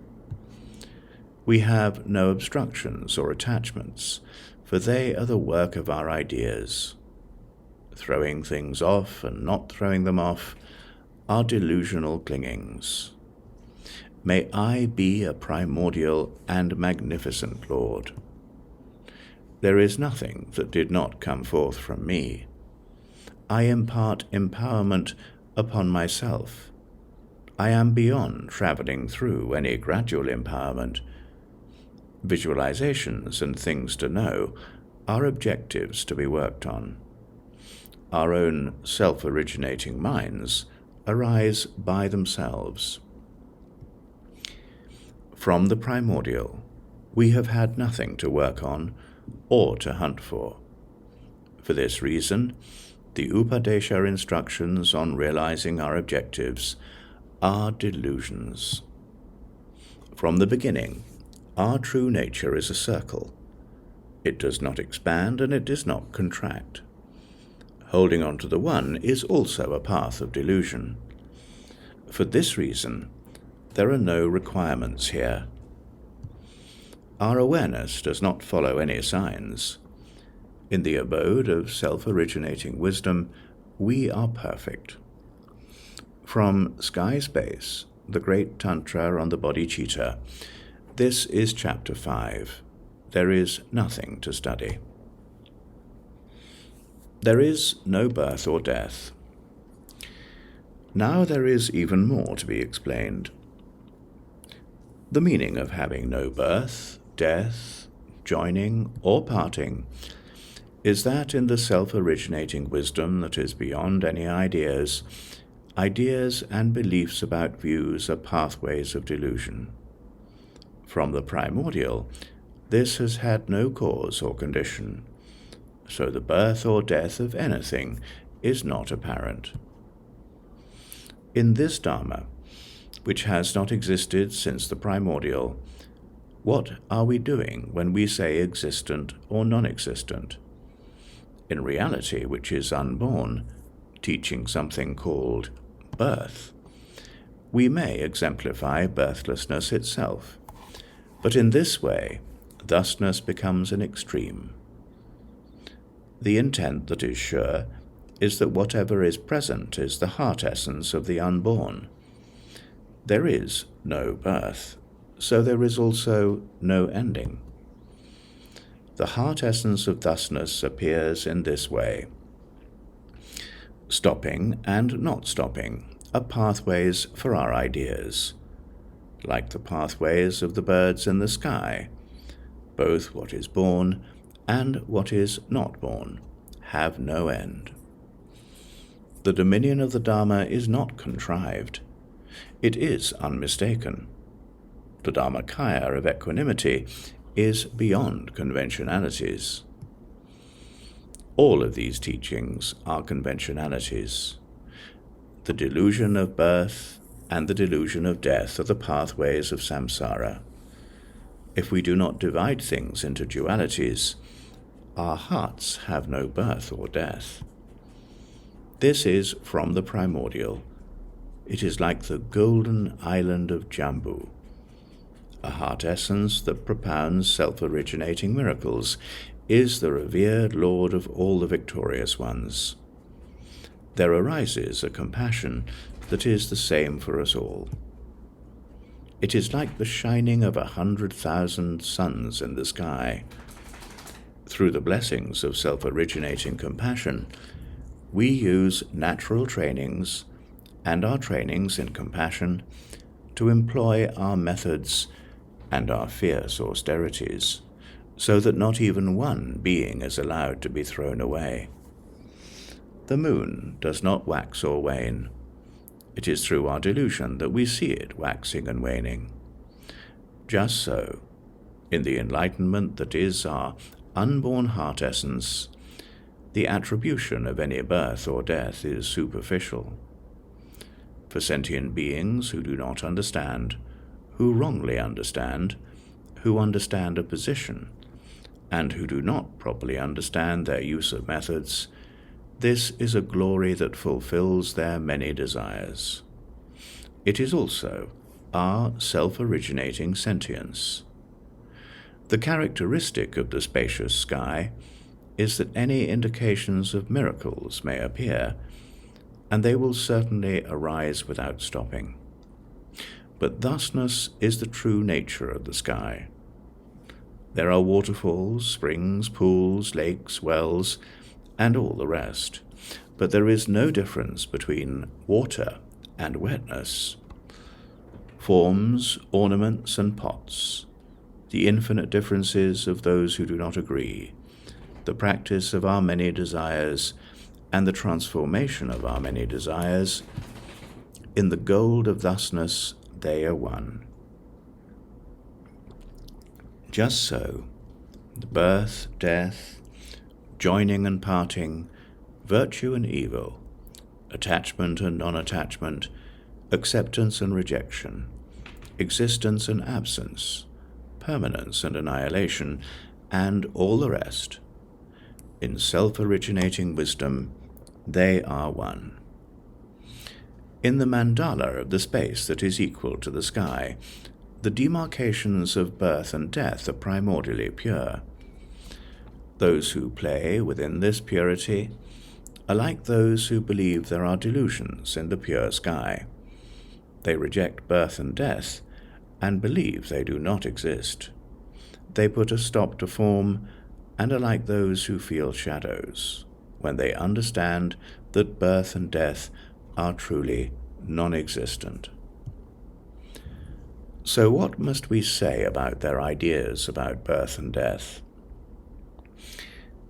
We have no obstructions or attachments, for they are the work of our ideas. Throwing things off and not throwing them off are delusional clingings. may I be a primordial and magnificent Lord. There is nothing that did not come forth from me. I impart empowerment upon myself. I am beyond traveling through any gradual empowerment. Visualizations and things to know are objectives to be worked on. Our own self-originating minds arise by themselves. From the primordial, we have had nothing to work on or to hunt for. For this reason, the Upadeśa instructions on realizing our objectives are delusions. From the beginning, our true nature is a circle. It does not expand and it does not contract. Holding on to the one is also a path of delusion. For this reason, there are no requirements here. Our awareness does not follow any signs. In the abode of self-originating wisdom, we are perfect. From Sky Space, the great Tantra on the Bodhicitta, this is Chapter 5. There is nothing to study. There is no birth or death. Now there is even more to be explained. The meaning of having no birth, death, joining, or parting is that in the self-originating wisdom that is beyond any ideas, ideas and beliefs about views are pathways of delusion. From the primordial, this has had no cause or condition, so the birth or death of anything is not apparent. In this Dharma, which has not existed since the primordial, what are we doing when we say existent or non-existent? In reality, which is unborn, teaching something called birth, we may exemplify birthlessness itself, but in this way, thusness becomes an extreme. The intent that is sure is that whatever is present is the heart essence of the unborn. There is no birth, so there is also no ending. The heart essence of thusness appears in this way. Stopping and not stopping are pathways for our ideas, like the pathways of the birds in the sky. Both what is born and what is not born have no end. The dominion of the Dharma is not contrived. It is unmistaken. The Dharmakaya of equanimity is beyond conventionalities. All of these teachings are conventionalities. The delusion of birth and the delusion of death are the pathways of samsara. If we do not divide things into dualities, our hearts have no birth or death. This is from the primordial. It is like the golden island of Jambu, a heart essence that propounds self-originating miracles, is the revered Lord of all the victorious ones. There arises a compassion that is the same for us all. It is like the shining of 100,000 suns in the sky. Through the blessings of self-originating compassion, we use natural trainings and our trainings in compassion to employ our methods and our fierce austerities, so that not even one being is allowed to be thrown away. The moon does not wax or wane. It is through our delusion that we see it waxing and waning. Just so, in the enlightenment that is our unborn heart essence, the attribution of any birth or death is superficial. For sentient beings who do not understand, who wrongly understand, who understand a position, and who do not properly understand their use of methods, this is a glory that fulfills their many desires. It is also our self-originating sentience. The characteristic of the spacious sky is that any indications of miracles may appear, and they will certainly arise without stopping. but thusness is the true nature of the sky. There are waterfalls, springs, pools, lakes, wells, and all the rest, but there is no difference between water and wetness. Forms, ornaments, and pots, the infinite differences of those who do not agree, the practice of our many desires, and the transformation of our many desires, in the gold of thusness they are one. Just so, the birth, death, joining and parting, virtue and evil, attachment and non-attachment, acceptance and rejection, existence and absence, permanence and annihilation, and all the rest, in self-originating wisdom, they are one. In the mandala of the space that is equal to the sky, the demarcations of birth and death are primordially pure. Those who play within this purity are like those who believe there are delusions in the pure sky. They reject birth and death and believe they do not exist. They put a stop to form and are like those who feel shadows when they understand that birth and death are truly non-existent. So what must we say about their ideas about birth and death?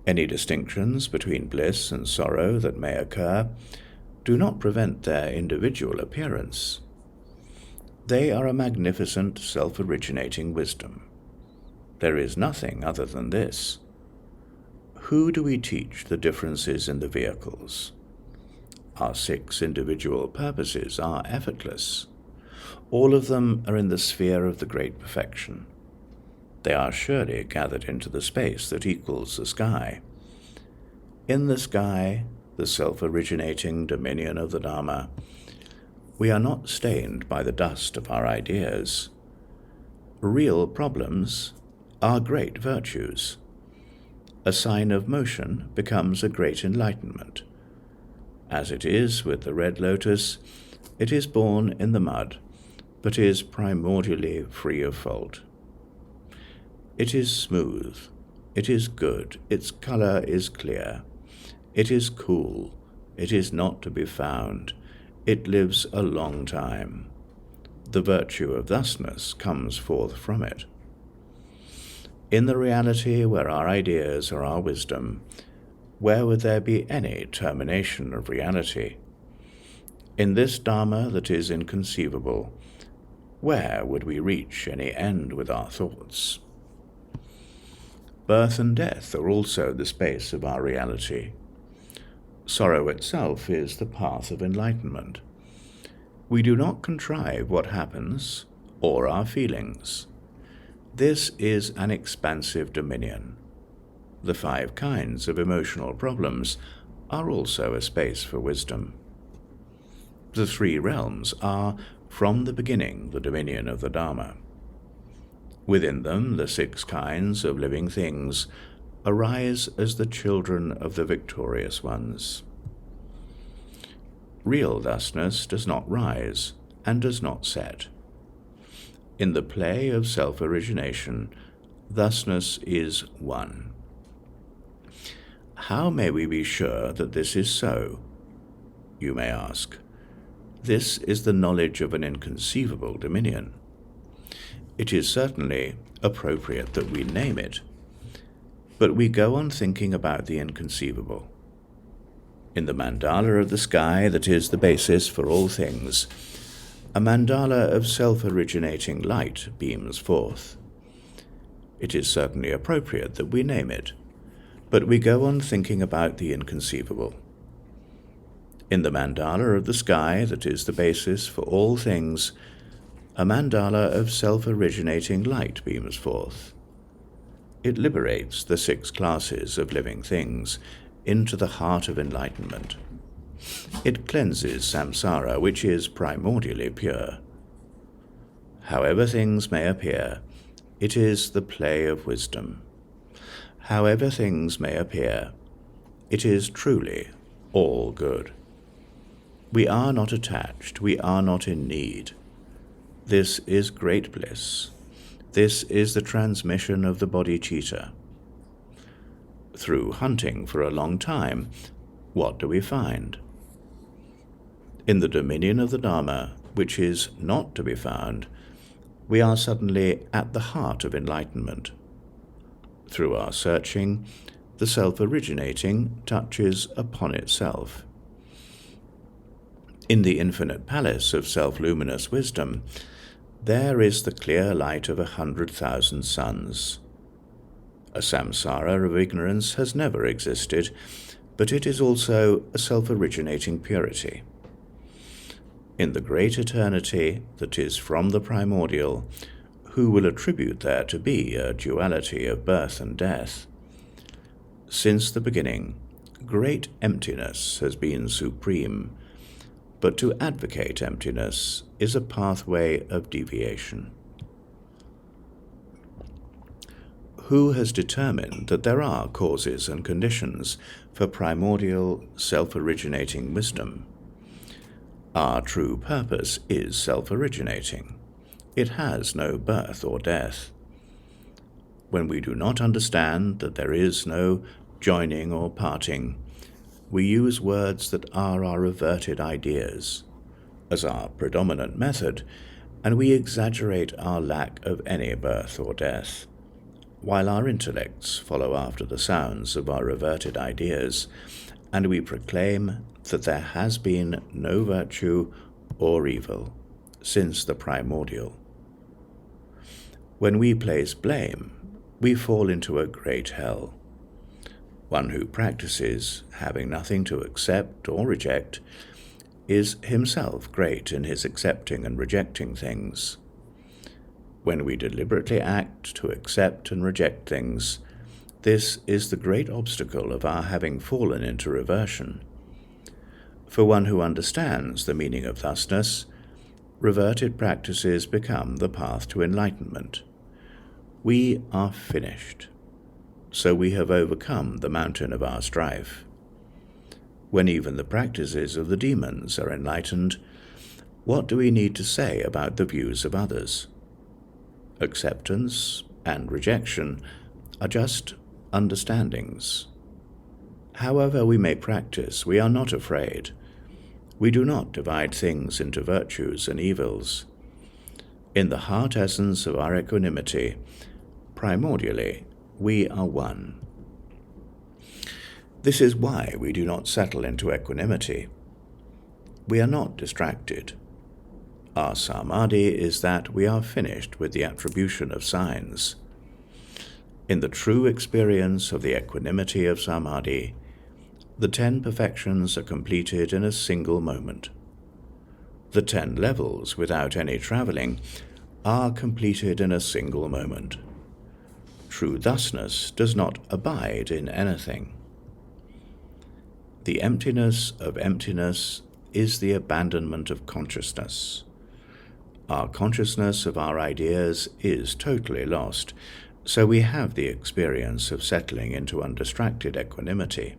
Any distinctions between bliss and sorrow that may occur do not prevent their individual appearance. They are a magnificent self-originating wisdom. There is nothing other than this. Who do we teach the differences in the vehicles? Our 6 individual purposes are effortless. All of them are in the sphere of the great perfection. They are surely gathered into the space that equals the sky. In the sky, the self-originating dominion of the Dharma, we are not stained by the dust of our ideas. Real problems are great virtues. A sign of motion becomes a great enlightenment. As it is with the red lotus, it is born in the mud, but is primordially free of fault. It is smooth, it is good, its color is clear, it is cool, it is not to be found, it lives a long time. The virtue of thusness comes forth from it. In the reality where our ideas are our wisdom, where would there be any termination of reality? In this Dharma that is inconceivable, where would we reach any end with our thoughts? Birth and death are also the space of our reality. Sorrow itself is the path of enlightenment. We do not contrive what happens or our feelings. This is an expansive dominion. The 5 kinds of emotional problems are also a space for wisdom. The 3 realms are, from the beginning, the dominion of the Dharma. Within them, the 6 kinds of living things arise as the children of the victorious ones. Real thusness does not rise and does not set. In the play of self-origination, thusness is one. How may we be sure that this is so? You may ask. This is the knowledge of an inconceivable dominion. It is certainly appropriate that we name it, but we go on thinking about the inconceivable. In the mandala of the sky that is the basis for all things, a mandala of self-originating light beams forth. It is certainly appropriate that we name it, but we go on thinking about the inconceivable. In the mandala of the sky that is the basis for all things, a mandala of self-originating light beams forth. It liberates the 6 classes of living things into the heart of enlightenment. It cleanses samsara, which is primordially pure. However things may appear, it is the play of wisdom. However things may appear, it is truly all good. We are not attached, we are not in need. This is great bliss. This is the transmission of the bodhicitta. Through hunting for a long time, what do we find? In the dominion of the Dharma, which is not to be found, we are suddenly at the heart of enlightenment. Through our searching, the self-originating touches upon itself. In the infinite palace of self-luminous wisdom, there is the clear light of 100,000 suns. A samsara of ignorance has never existed, but it is also a self-originating purity. In the great eternity that is from the primordial, who will attribute there to be a duality of birth and death? Since the beginning, great emptiness has been supreme, but to advocate emptiness is a pathway of deviation. Who has determined that there are causes and conditions for primordial self-originating wisdom? Our true purpose is self-originating. It has no birth or death. When we do not understand that there is no joining or parting, we use words that are our reverted ideas as our predominant method, and we exaggerate our lack of any birth or death, while our intellects follow after the sounds of our reverted ideas, and we proclaim that there has been no virtue or evil since the primordial. When we place blame, we fall into a great hell. One who practices, having nothing to accept or reject, is himself great in his accepting and rejecting things. When we deliberately act to accept and reject things, this is the great obstacle of our having fallen into reversion. For one who understands the meaning of thusness, reverted practices become the path to enlightenment. We are finished, so we have overcome the mountain of our strife. When even the practices of the demons are enlightened, what do we need to say about the views of others? Acceptance and rejection are just understandings. However we may practice, we are not afraid. We do not divide things into virtues and evils. In the heart essence of our equanimity, primordially, we are one. This is why we do not settle into equanimity. We are not distracted. Our samadhi is that we are finished with the attribution of signs. In the true experience of the equanimity of samadhi, the 10 perfections are completed in a single moment. The 10 levels, without any travelling, are completed in a single moment. True thusness does not abide in anything. The emptiness of emptiness is the abandonment of consciousness. Our consciousness of our ideas is totally lost, so we have the experience of settling into undistracted equanimity.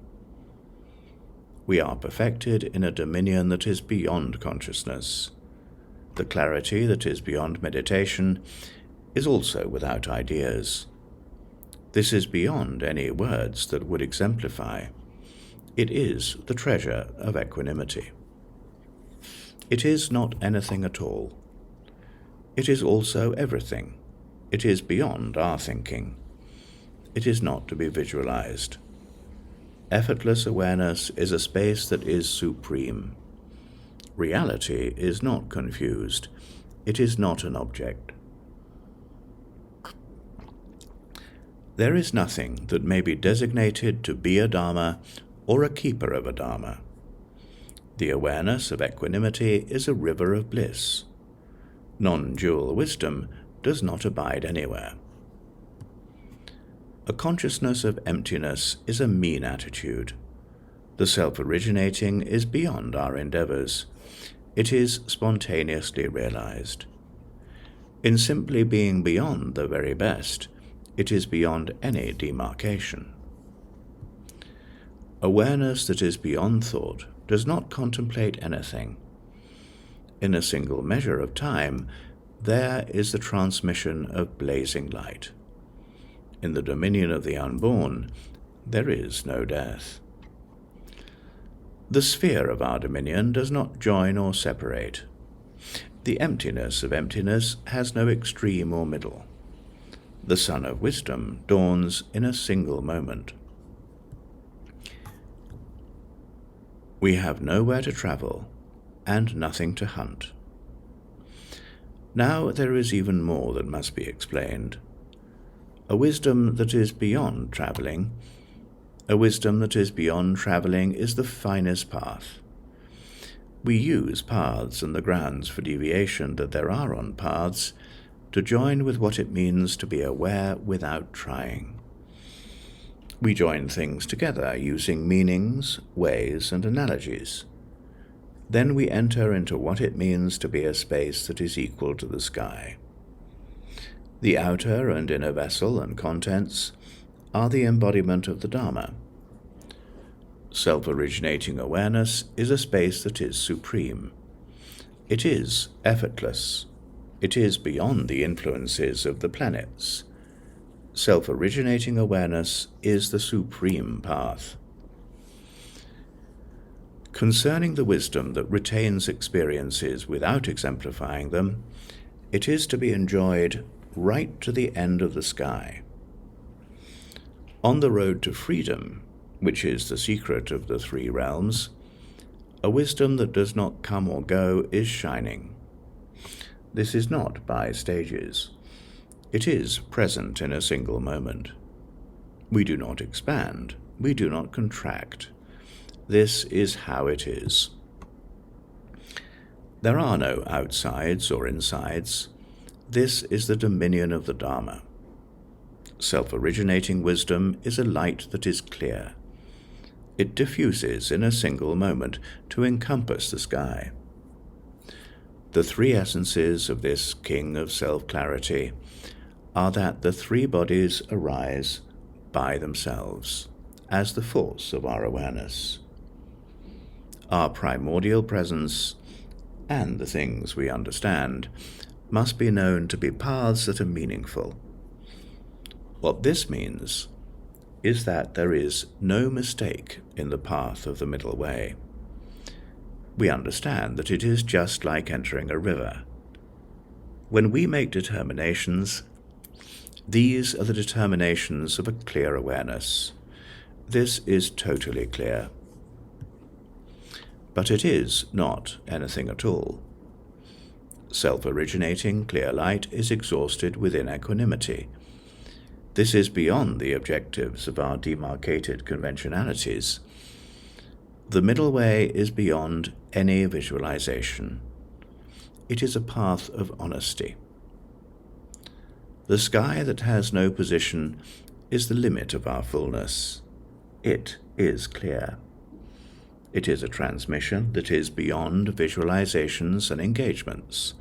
We are perfected in a dominion that is beyond consciousness. The clarity that is beyond meditation is also without ideas. This is beyond any words that would exemplify. It is the treasure of equanimity. It is not anything at all. It is also everything. It is beyond our thinking. It is not to be visualized. Effortless awareness is a space that is supreme. Reality is not confused. It is not an object. There is nothing that may be designated to be a dharma or a keeper of a dharma. The awareness of equanimity is a river of bliss. Non-dual wisdom does not abide anywhere. A consciousness of emptiness is a mean attitude. The self-originating is beyond our endeavors. It is spontaneously realized. In simply being beyond the very best, it is beyond any demarcation. Awareness that is beyond thought does not contemplate anything. In a single measure of time, there is the transmission of blazing light. In the dominion of the unborn, there is no death. The sphere of our dominion does not join or separate. The emptiness of emptiness has no extreme or middle. The sun of wisdom dawns in a single moment. We have nowhere to travel and nothing to hunt. Now there is even more that must be explained. A wisdom that is beyond travelling. A wisdom that is beyond travelling is the finest path. We use paths and the grounds for deviation that there are on paths to join with what it means to be aware without trying. We join things together using meanings, ways, and analogies. Then we enter into what it means to be a space that is equal to the sky. The outer and inner vessel and contents are the embodiment of the Dharma. Self-originating awareness is a space that is supreme. It is effortless. It is beyond the influences of the planets. Self-originating awareness is the supreme path. Concerning the wisdom that retains experiences without exemplifying them, it is to be enjoyed right to the end of the sky. On the road to freedom, which is the secret of the three realms, a wisdom that does not come or go is shining. This is not by stages. It is present in a single moment. We do not expand. We do not contract. This is how it is. There are no outsides or insides. This is the dominion of the Dharma. Self-originating wisdom is a light that is clear. It diffuses in a single moment to encompass the sky. The three essences of this king of self-clarity are that the three bodies arise by themselves as the force of our awareness. Our primordial presence and the things we understand must be known to be paths that are meaningful. What this means is that there is no mistake in the path of the middle way. We understand that it is just like entering a river. When we make determinations, these are the determinations of a clear awareness. This is totally clear. But it is not anything at all. Self-originating clear light is exhausted within equanimity. This is beyond the objectives of our demarcated conventionalities. The middle way is beyond any visualization. It is a path of honesty. The sky that has no position is the limit of our fullness. It is clear. It is a transmission that is beyond visualizations and engagements,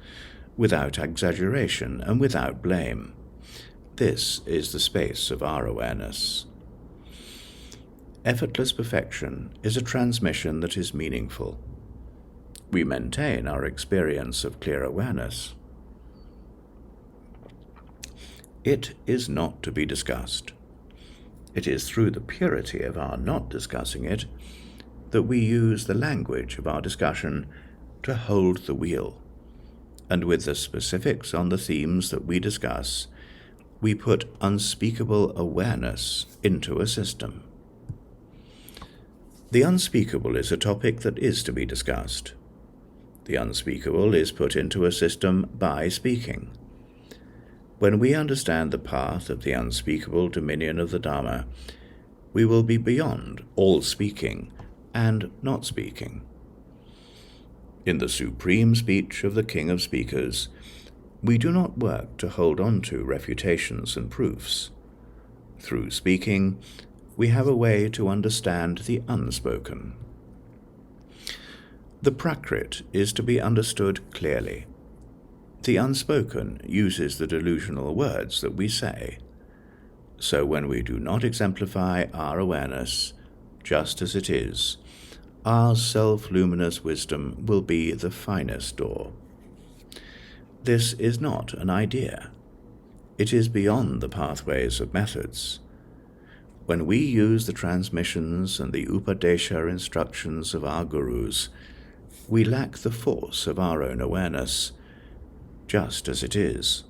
without exaggeration and without blame. This is the space of our awareness. Effortless perfection is a transmission that is meaningful. We maintain our experience of clear awareness. It is not to be discussed. It is through the purity of our not discussing it that we use the language of our discussion to hold the wheel, and with the specifics on the themes that we discuss, we put unspeakable awareness into a system. The unspeakable is a topic that is to be discussed. The unspeakable is put into a system by speaking. When we understand the path of the unspeakable dominion of the Dharma, we will be beyond all speaking and not speaking. In the supreme speech of the King of Speakers, we do not work to hold on to refutations and proofs. Through speaking, we have a way to understand the unspoken. The Prakrit is to be understood clearly. The unspoken uses the delusional words that we say. So when we do not exemplify our awareness, just as it is, our self-luminous wisdom will be the finest door. This is not an idea. It is beyond the pathways of methods. When we use the transmissions and the Upadeśa instructions of our gurus, we lack the force of our own awareness, just as it is.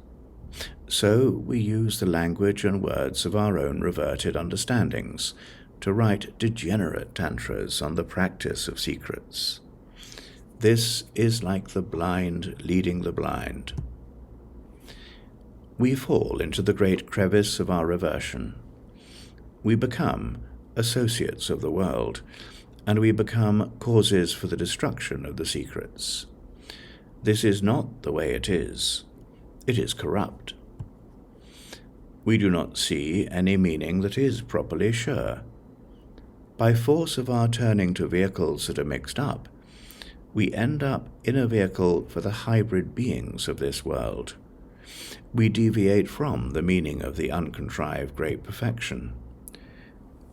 So we use the language and words of our own reverted understandings to write degenerate tantras on the practice of secrets. This is like the blind leading the blind. We fall into the great crevice of our reversion. We become associates of the world, and we become causes for the destruction of the secrets. This is not the way it is. It is corrupt. We do not see any meaning that is properly sure. By force of our turning to vehicles that are mixed up, we end up in a vehicle for the hybrid beings of this world. We deviate from the meaning of the uncontrived great perfection.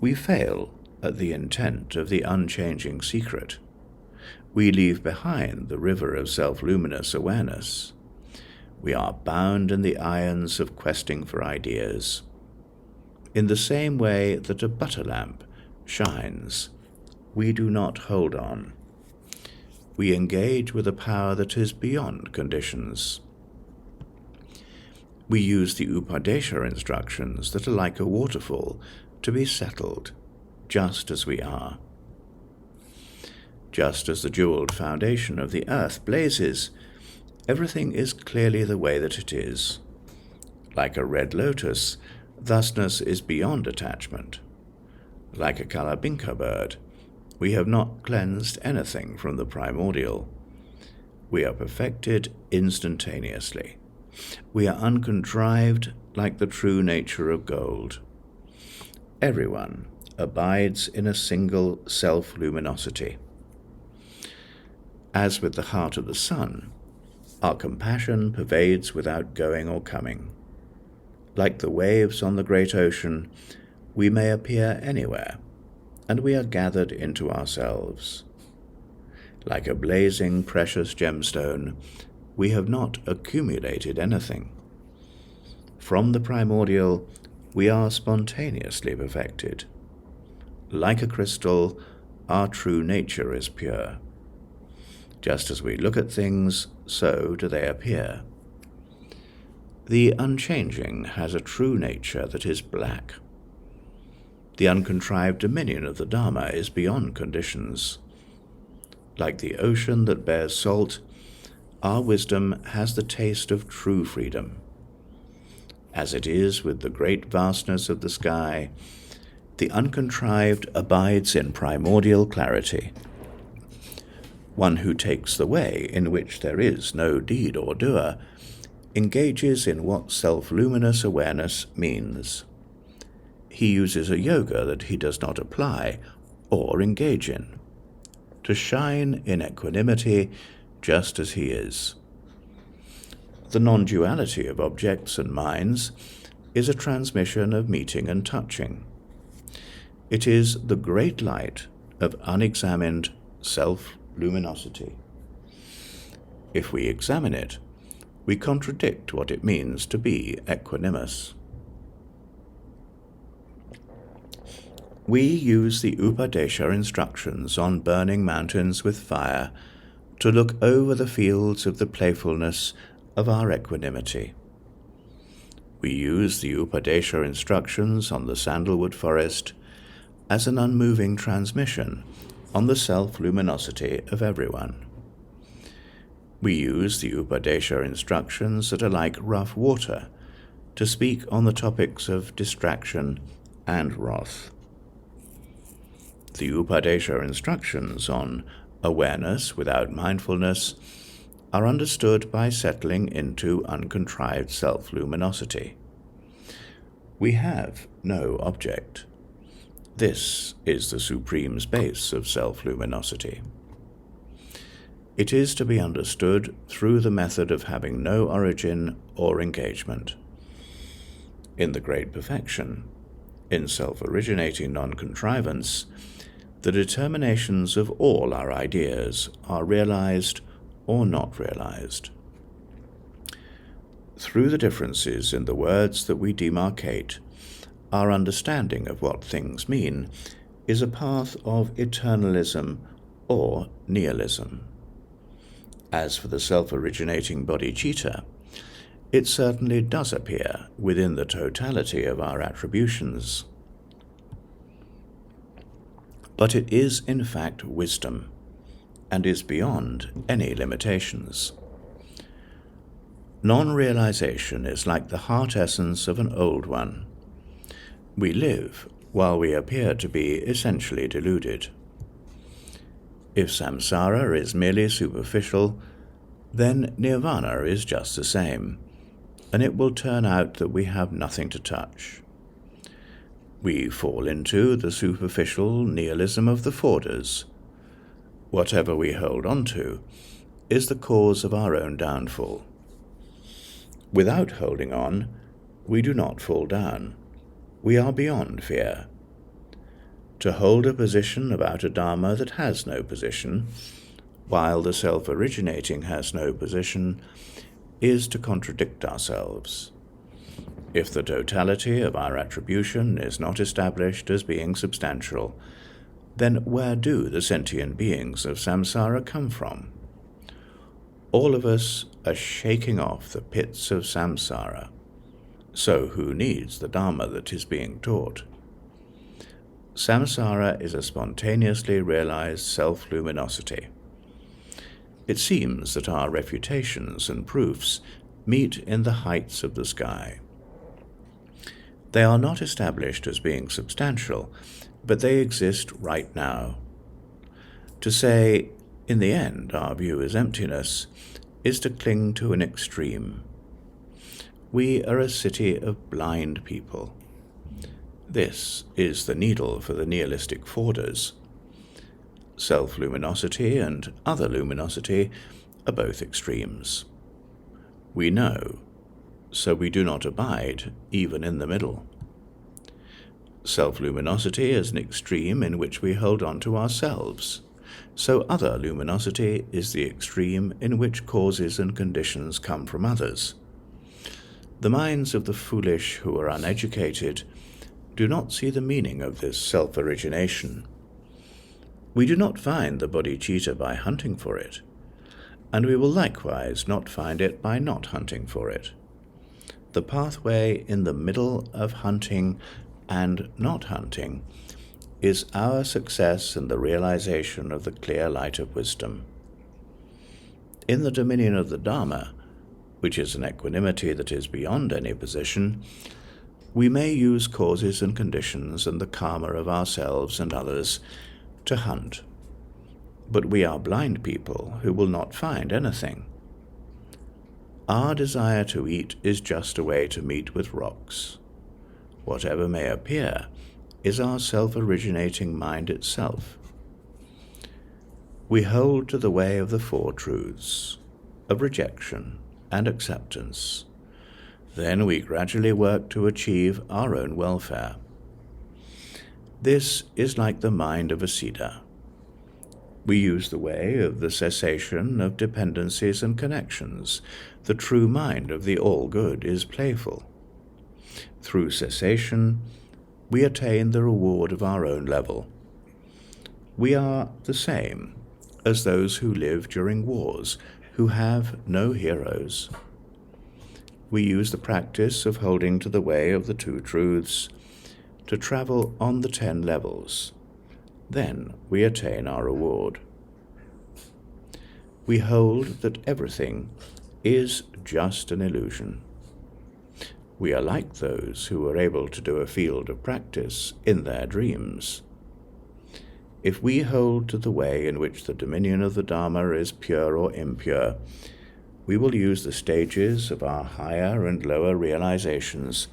We fail at the intent of the unchanging secret. We leave behind the river of self-luminous awareness. We are bound in the irons of questing for ideas. In the same way that a butter lamp shines, we do not hold on. We engage with a power that is beyond conditions. We use the Upadeśa instructions that are like a waterfall to be settled, just as we are. Just as the jeweled foundation of the earth blazes, everything is clearly the way that it is. Like a red lotus, thusness is beyond attachment. Like a kalabinka bird, we have not cleansed anything from the primordial. We are perfected instantaneously. We are uncontrived like the true nature of gold. Everyone abides in a single self-luminosity. As with the heart of the sun, our compassion pervades without going or coming. Like the waves on the great ocean, we may appear anywhere, and we are gathered into ourselves. Like a blazing precious gemstone, we have not accumulated anything. From the primordial, we are spontaneously perfected. Like a crystal, our true nature is pure. Just as we look at things, so do they appear. The unchanging has a true nature that is black. The uncontrived dominion of the Dharma is beyond conditions. Like the ocean that bears salt, our wisdom has the taste of true freedom. As it is with the great vastness of the sky, the uncontrived abides in primordial clarity. One who takes the way in which there is no deed or doer engages in what self-luminous awareness means. He uses a yoga that he does not apply or engage in, to shine in equanimity just as he is. The non-duality of objects and minds is a transmission of meeting and touching. It is the great light of unexamined self-luminosity. If we examine it, we contradict what it means to be equanimous. We use the Upadeśa instructions on burning mountains with fire to look over the fields of the playfulness of our equanimity. We use the Upadeśa instructions on the sandalwood forest as an unmoving transmission on the self-luminosity of everyone. We use the Upadeśa instructions that are like rough water to speak on the topics of distraction and wrath. The Upadeśa instructions on awareness without mindfulness are understood by settling into uncontrived self-luminosity. We have no object. This is the supreme space of self-luminosity. It is to be understood through the method of having no origin or engagement. In the great perfection, in self-originating non-contrivance, the determinations of all our ideas are realized or not realized. Through the differences in the words that we demarcate, our understanding of what things mean is a path of eternalism or nihilism. As for the self-originating bodhicitta, it certainly does appear within the totality of our attributions. But it is in fact wisdom, and is beyond any limitations. Non-realization is like the heart essence of an old one. We live while we appear to be essentially deluded. If samsara is merely superficial, then nirvana is just the same, and it will turn out that we have nothing to touch. We fall into the superficial nihilism of the Forders. Whatever we hold on to is the cause of our own downfall. Without holding on, we do not fall down. We are beyond fear. To hold a position about a Dharma that has no position, while the self-originating has no position, is to contradict ourselves. If the totality of our attribution is not established as being substantial, then where do the sentient beings of samsara come from? All of us are shaking off the pits of samsara. So who needs the Dharma that is being taught? Samsara is a spontaneously realized self-luminosity. It seems that our refutations and proofs meet in the heights of the sky. They are not established as being substantial, but they exist right now. To say, in the end, our view is emptiness, is to cling to an extreme. We are a city of blind people. This is the needle for the nihilistic Forders. Self-luminosity and other luminosity are both extremes. We know, so we do not abide even in the middle. Self-luminosity is an extreme in which we hold on to ourselves, so other luminosity is the extreme in which causes and conditions come from others. The minds of the foolish who are uneducated do not see the meaning of this self-origination. We do not find the bodhicitta by hunting for it, and we will likewise not find it by not hunting for it. The pathway in the middle of hunting and not hunting is our success in the realization of the clear light of wisdom. In the dominion of the Dharma, which is an equanimity that is beyond any position, we may use causes and conditions and the karma of ourselves and others to hunt. But we are blind people who will not find anything. Our desire to eat is just a way to meet with rocks. Whatever may appear is our self-originating mind itself. We hold to the way of the Four Truths, of rejection and acceptance. Then we gradually work to achieve our own welfare. This is like the mind of a Siddha. We use the way of the cessation of dependencies and connections. The true mind of the all-good is playful. Through cessation, we attain the reward of our own level. We are the same as those who live during wars, who have no heroes. We use the practice of holding to the way of the two truths to travel on the 10 levels. Then we attain our reward. We hold that everything is just an illusion. We are like those who are able to do a field of practice in their dreams. If we hold to the way in which the dominion of the Dharma is pure or impure, we will use the stages of our higher and lower realizations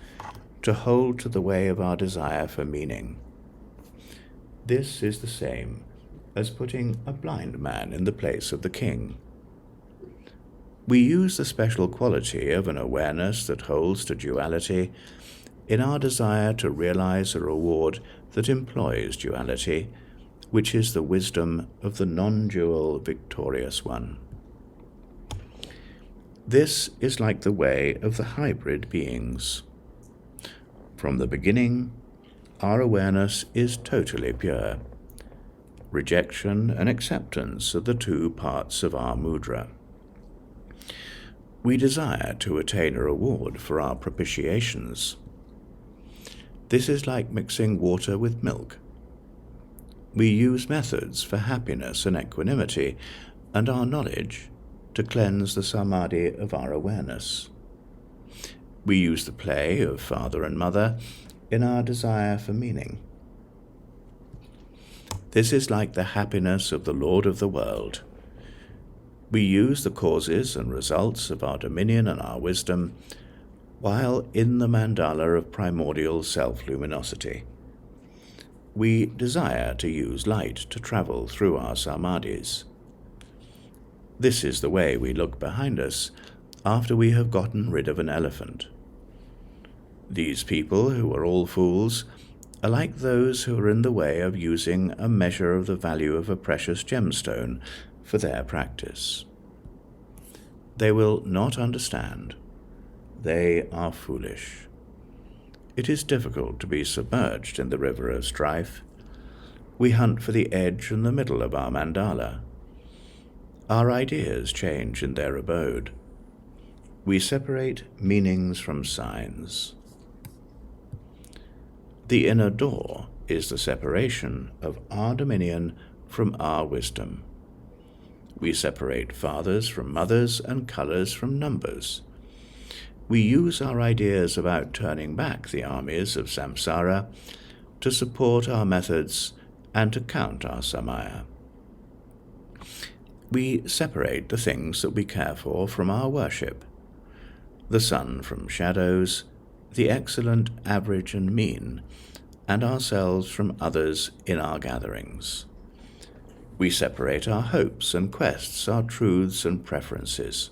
to hold to the way of our desire for meaning. This is the same as putting a blind man in the place of the king. We use the special quality of an awareness that holds to duality in our desire to realize a reward that employs duality, which is the wisdom of the non-dual victorious one. This is like the way of the hybrid beings. From the beginning, our awareness is totally pure. Rejection and acceptance are the two parts of our mudra. We desire to attain a reward for our propitiations. This is like mixing water with milk. We use methods for happiness and equanimity, and our knowledge to cleanse the samadhi of our awareness. We use the play of father and mother in our desire for meaning. This is like the happiness of the Lord of the world. We use the causes and results of our dominion and our wisdom while in the mandala of primordial self-luminosity. We desire to use light to travel through our samadhis. This is the way we look behind us after we have gotten rid of an elephant. These people, who are all fools, are like those who are in the way of using a measure of the value of a precious gemstone for their practice. They will not understand. They are foolish. It is difficult to be submerged in the river of strife. We hunt for the edge and the middle of our mandala. Our ideas change in their abode. We separate meanings from signs. The inner door is the separation of our dominion from our wisdom. We separate fathers from mothers and colors from numbers. We use our ideas about turning back the armies of samsara to support our methods and to count our samaya. We separate the things that we care for from our worship, the sun from shadows, the excellent, average, and mean, and ourselves from others in our gatherings. We separate our hopes and quests, our truths and preferences.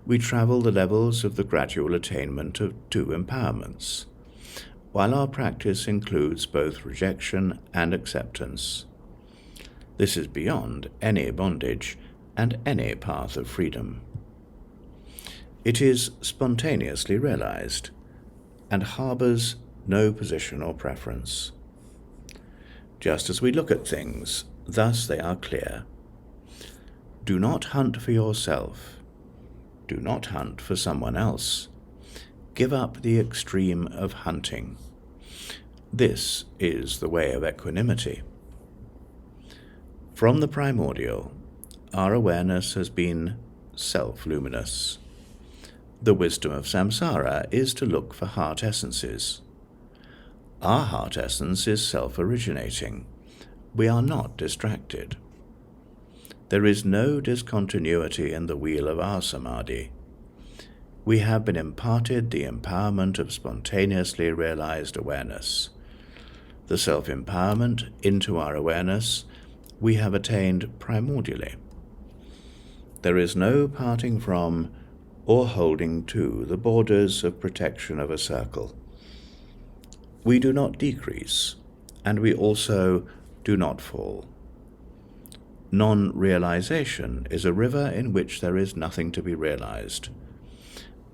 We travel the levels of the gradual attainment of two empowerments, while our practice includes both rejection and acceptance. This is beyond any bondage and any path of freedom. It is spontaneously realized and harbors no position or preference. Just as we look at things, thus they are clear. Do not hunt for yourself. Do not hunt for someone else. Give up the extreme of hunting. This is the way of equanimity. From the primordial, our awareness has been self-luminous. The wisdom of samsara is to look for heart essences. Our heart essence is self-originating. We are not distracted. There is no discontinuity in the wheel of our samadhi. We have been imparted the empowerment of spontaneously realized awareness. The self-empowerment into our awareness we have attained primordially. There is no parting from or holding to the borders of protection of a circle. We do not decrease, and we also do not fall. Non-realization is a river in which there is nothing to be realized.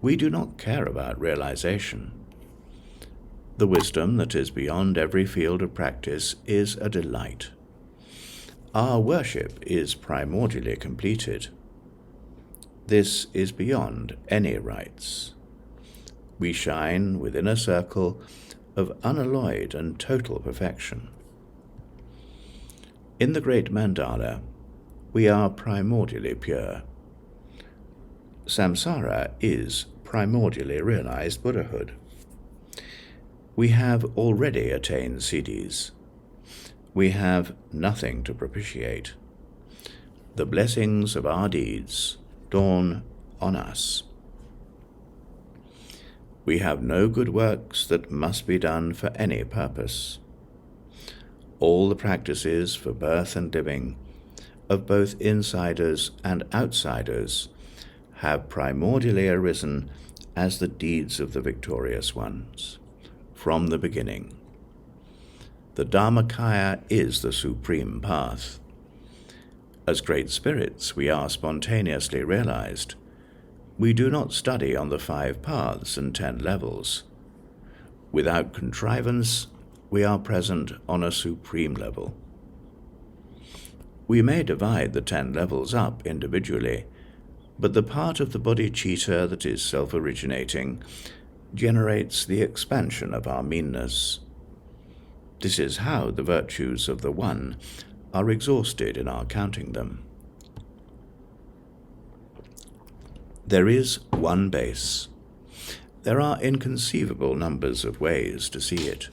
We do not care about realization. The wisdom that is beyond every field of practice is a delight. Our worship is primordially completed. This is beyond any rites. We shine within a circle of unalloyed and total perfection. In the great mandala, we are primordially pure. Samsara is primordially realized Buddhahood. We have already attained siddhis. We have nothing to propitiate. The blessings of our deeds dawn on us. We have no good works that must be done for any purpose. All the practices for birth and living of both insiders and outsiders have primordially arisen as the deeds of the victorious ones, from the beginning. The Dharmakaya is the supreme path. As great spirits, we are spontaneously realized. We do not study on the 5 paths and 10 levels. Without contrivance, we are present on a supreme level. We may divide the 10 levels up individually, but the part of the bodhicitta that is self-originating generates the expansion of our meanness. This is how the virtues of the One are exhausted in our counting them. There is one base. There are inconceivable numbers of ways to see it.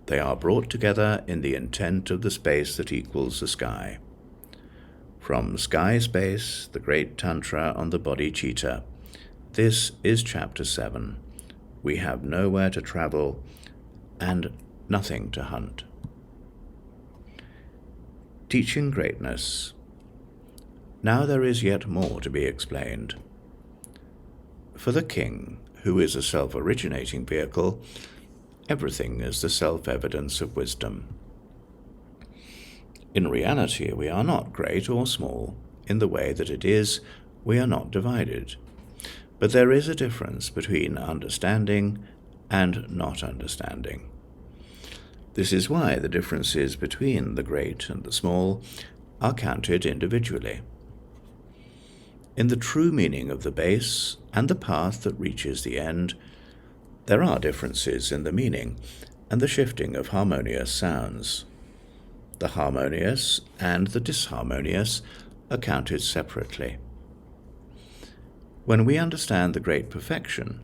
They are brought together in the intent of the space that equals the sky. From Sky Space, the great Tantra on the Bodhicitta. This is Chapter 7. We have nowhere to travel and nothing to hunt. Teaching greatness. Now there is yet more to be explained. For the king, who is a self-originating vehicle, everything is the self-evidence of wisdom. In reality, we are not great or small. In the way that it is, we are not divided. But there is a difference between understanding and not understanding. This is why the differences between the great and the small are counted individually. In the true meaning of the base and the path that reaches the end, there are differences in the meaning and the shifting of harmonious sounds. The harmonious and the disharmonious are counted separately. When we understand the great perfection,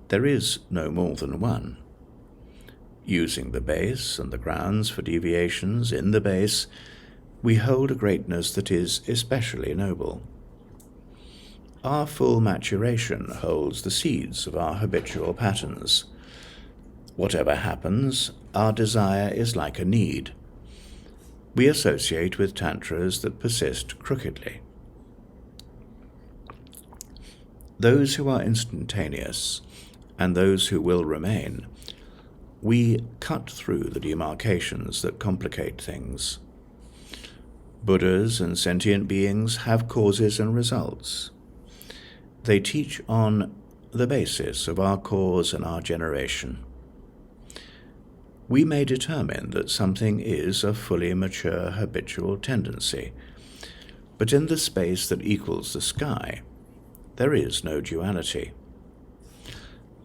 there is no more than one. Using the base and the grounds for deviations in the base, we hold a greatness that is especially noble. Our full maturation holds the seeds of our habitual patterns. Whatever happens, our desire is like a need. We associate with tantras that persist crookedly. Those who are instantaneous and those who will remain, we cut through the demarcations that complicate things. Buddhas and sentient beings have causes and results. They teach on the basis of our cause and our generation. We may determine that something is a fully mature habitual tendency, but in the space that equals the sky, there is no duality.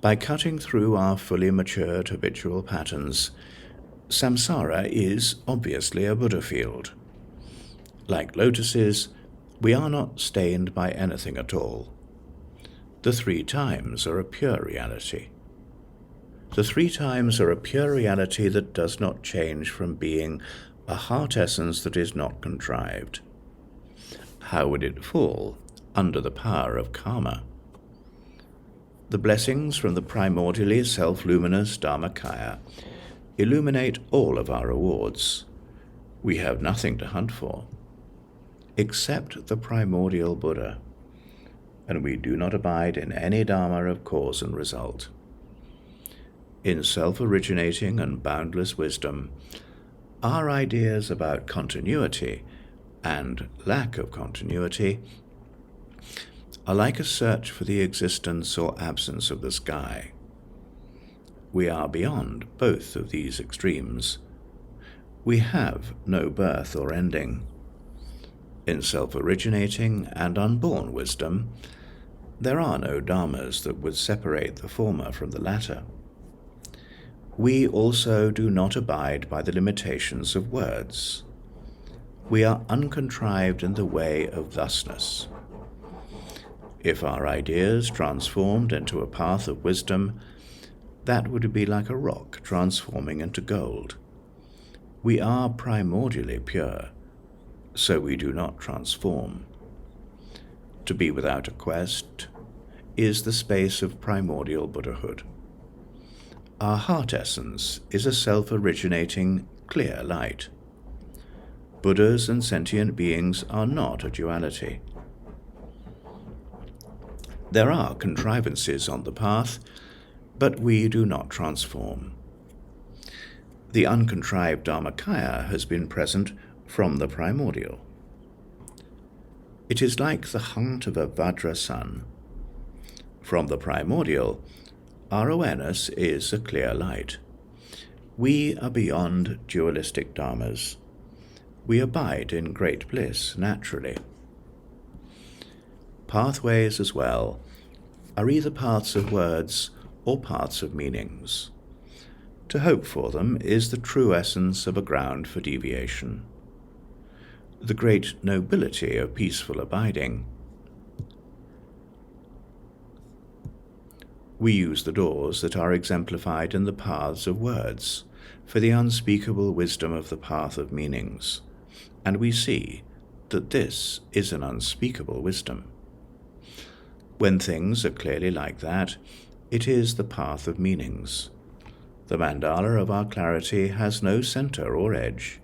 By cutting through our fully matured habitual patterns, samsara is obviously a Buddha field. Like lotuses, we are not stained by anything at all. The 3 times are a pure reality. The 3 times are a pure reality that does not change from being a heart essence that is not contrived. How would it fall under the power of karma? The blessings from the primordially self-luminous Dharmakaya illuminate all of our rewards. We have nothing to hunt for, except the primordial Buddha, and we do not abide in any dharma of cause and result. In self-originating and boundless wisdom, our ideas about continuity and lack of continuity are like a search for the existence or absence of the sky. We are beyond both of these extremes. We have no birth or ending. In self-originating and unborn wisdom, there are no dharmas that would separate the former from the latter. We also do not abide by the limitations of words. We are uncontrived in the way of thusness. If our ideas transformed into a path of wisdom, that would be like a rock transforming into gold. We are primordially pure, so we do not transform. To be without a quest is the space of primordial Buddhahood. Our heart essence is a self-originating, clear light. Buddhas and sentient beings are not a duality. There are contrivances on the path, but we do not transform. The uncontrived Dharmakaya has been present from the primordial. It is like the heart of a Vajra sun, From the primordial, our awareness is a clear light. We are beyond dualistic dharmas. We abide in great bliss naturally. Pathways as well are either paths of words or paths of meanings. To hope for them is the true essence of a ground for deviation. The great nobility of peaceful abiding. We use the doors that are exemplified in the paths of words for the unspeakable wisdom of the path of meanings, and we see that this is an unspeakable wisdom. When things are clearly like that, it is the path of meanings. The mandala of our clarity has no center or edge.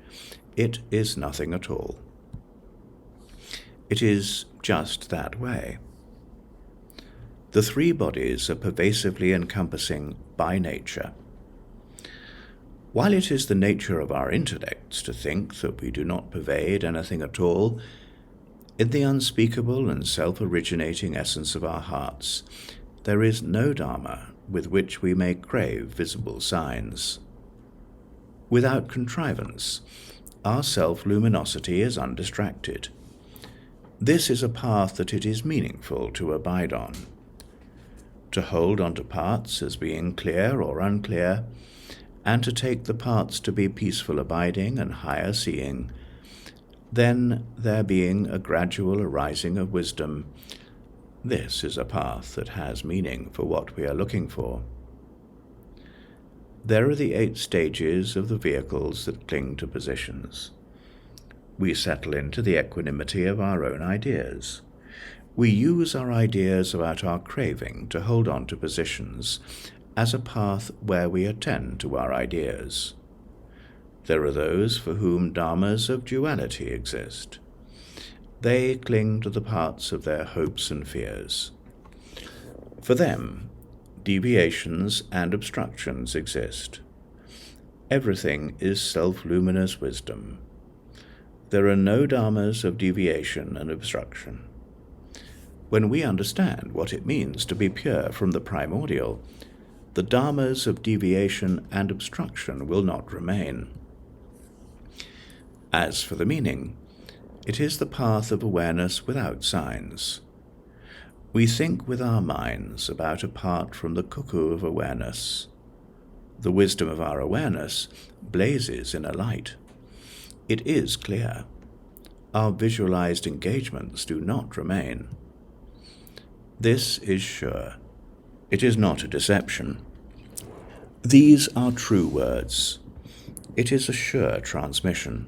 It is nothing at all. It is just that way. The three bodies are pervasively encompassing by nature. While it is the nature of our intellects to think that we do not pervade anything at all, in the unspeakable and self-originating essence of our hearts, there is no dharma with which we may crave visible signs. Without contrivance, our self-luminosity is undistracted. This is a path that it is meaningful to abide on. To hold on to parts as being clear or unclear, and to take the parts to be peaceful abiding and higher seeing, then there being a gradual arising of wisdom, this is a path that has meaning for what we are looking for. There are the 8 stages of the vehicles that cling to positions. We settle into the equanimity of our own ideas. We use our ideas about our craving to hold on to positions as a path where we attend to our ideas. There are those for whom dharmas of duality exist. They cling to the parts of their hopes and fears. For them, deviations and obstructions exist. Everything is self-luminous wisdom. There are no dharmas of deviation and obstruction. When we understand what it means to be pure from the primordial, the dharmas of deviation and obstruction will not remain. As for the meaning, it is the path of awareness without signs. We think with our minds about apart from the cuckoo of awareness. The wisdom of our awareness blazes in a light. It is clear. Our visualized engagements do not remain. This is sure. It is not a deception. These are true words. It is a sure transmission.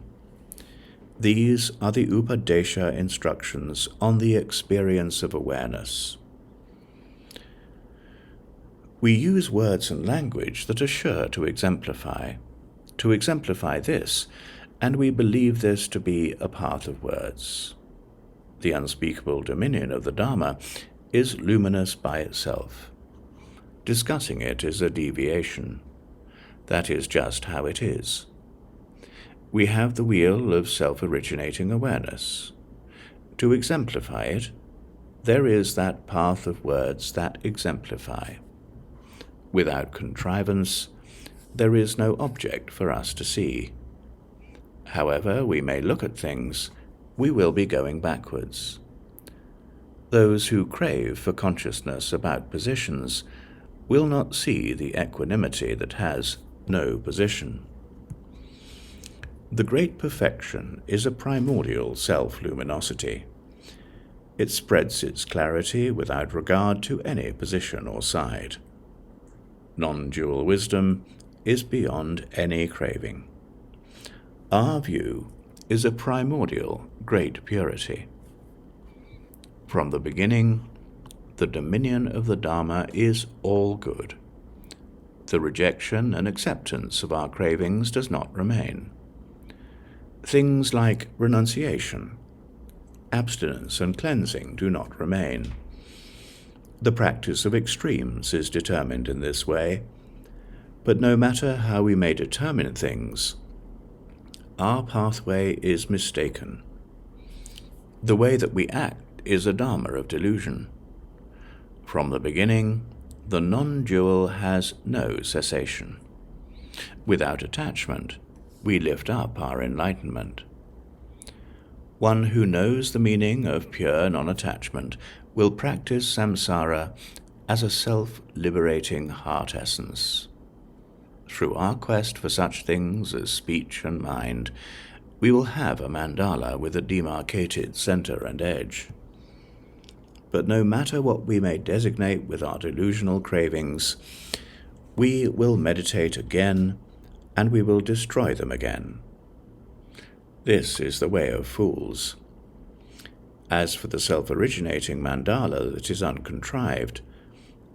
These are the Upadeśa instructions on the experience of awareness. We use words and language that are sure to exemplify this, and we believe this to be a path of words. The unspeakable dominion of the Dharma is luminous by itself. Discussing it is a deviation. That is just how it is. We have the wheel of self-originating awareness. To exemplify it, there is that path of words that exemplify. Without contrivance, there is no object for us to see. However we may look at things, we will be going backwards. Those who crave for consciousness about positions will not see the equanimity that has no position. The great perfection is a primordial self-luminosity. It spreads its clarity without regard to any position or side. Non-dual wisdom is beyond any craving. Our view is a primordial great purity. From the beginning, the dominion of the Dharma is all good. The rejection and acceptance of our cravings does not remain. Things like renunciation, abstinence and cleansing do not remain. The practice of extremes is determined in this way, but no matter how we may determine things, our pathway is mistaken. The way that we act is a dharma of delusion. From the beginning, the non-dual has no cessation. Without attachment, we lift up our enlightenment. One who knows the meaning of pure non-attachment will practice samsara as a self-liberating heart essence. Through our quest for such things as speech and mind, we will have a mandala with a demarcated center and edge. But no matter what we may designate with our delusional cravings, we will meditate again, and we will destroy them again. This is the way of fools. As for the self-originating mandala that is uncontrived,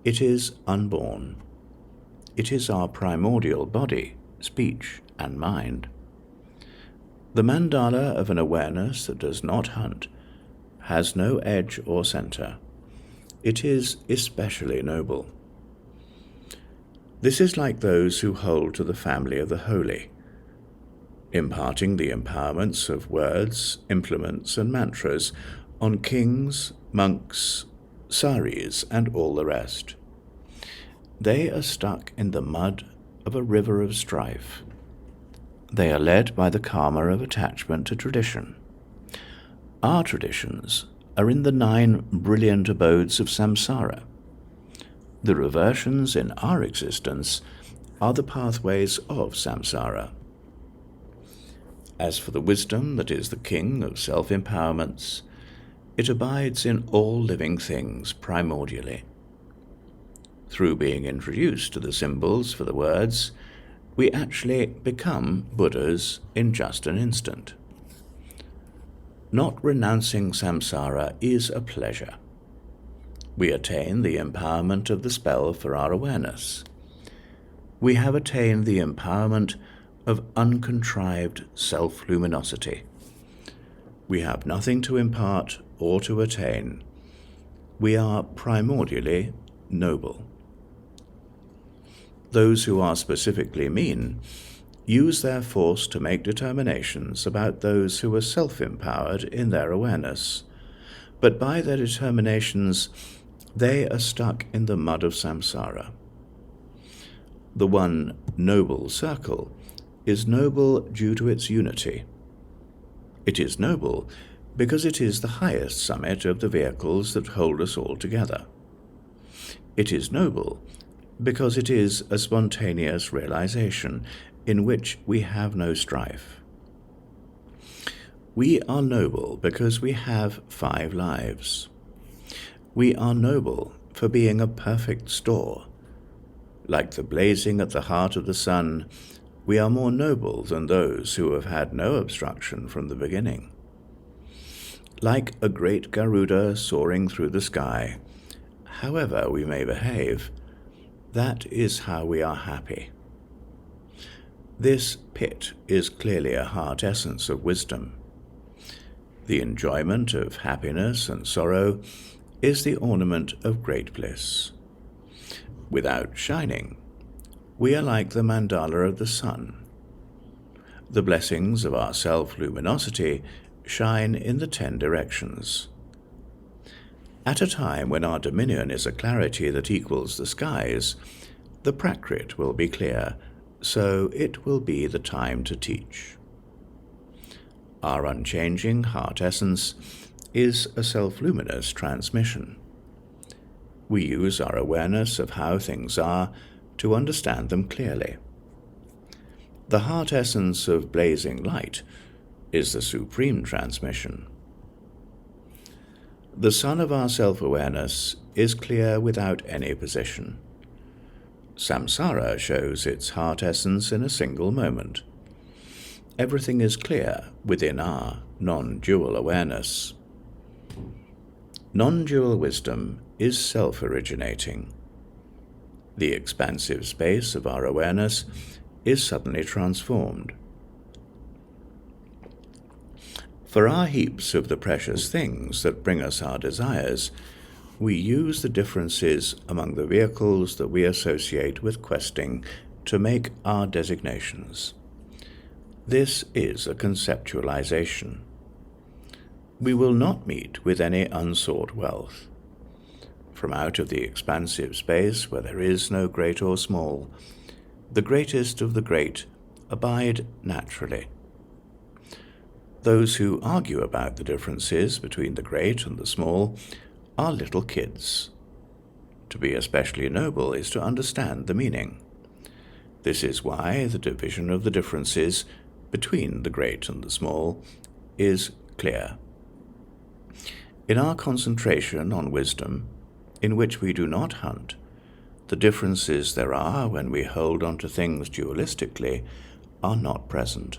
it is unborn. It is our primordial body, speech, and mind. The mandala of an awareness that does not hunt has no edge or center. It is especially noble. This is like those who hold to the family of the holy, imparting the empowerments of words, implements, and mantras on kings, monks, saris, and all the rest. They are stuck in the mud of a river of strife. They are led by the karma of attachment to tradition. Our traditions are in the 9 brilliant abodes of samsara. The reversions in our existence are the pathways of samsara. As for the wisdom that is the king of self-empowerments, it abides in all living things primordially. Through being introduced to the symbols for the words, we actually become Buddhas in just an instant. Not renouncing samsara is a pleasure. We attain the empowerment of the spell for our awareness. We have attained the empowerment of uncontrived self-luminosity. We have nothing to impart or to attain. We are primordially noble. Those who are specifically mean use their force to make determinations about those who are self-empowered in their awareness, but by their determinations they are stuck in the mud of samsara. The one noble circle is noble due to its unity. It is noble because it is the highest summit of the vehicles that hold us all together. It is noble because it is a spontaneous realization in which we have no strife. We are noble because we have 5 lives. We are noble for being a perfect store. Like the blazing at the heart of the sun, we are more noble than those who have had no obstruction from the beginning. Like a great Garuda soaring through the sky, however we may behave, that is how we are happy. This pit is clearly a heart essence of wisdom. The enjoyment of happiness and sorrow is the ornament of great bliss. Without shining, we are like the mandala of the sun. The blessings of our self-luminosity shine in the 10 directions. At a time when our dominion is a clarity that equals the skies, the Prakrit will be clear, so it will be the time to teach. Our unchanging heart essence is a self-luminous transmission. We use our awareness of how things are to understand them clearly. The heart essence of blazing light is the supreme transmission. The sun of our self-awareness is clear without any position. Samsara shows its heart essence in a single moment. Everything is clear within our non-dual awareness. Non-dual wisdom is self-originating. The expansive space of our awareness is suddenly transformed. For our heaps of the precious things that bring us our desires, we use the differences among the vehicles that we associate with questing to make our designations. This is a conceptualization. We will not meet with any unsought wealth. From out of the expansive space where there is no great or small, the greatest of the great abide naturally. Those who argue about the differences between the great and the small are little kids. To be especially noble is to understand the meaning. This is why the division of the differences between the great and the small is clear. In our concentration on wisdom, in which we do not hunt, the differences there are when we hold on to things dualistically are not present.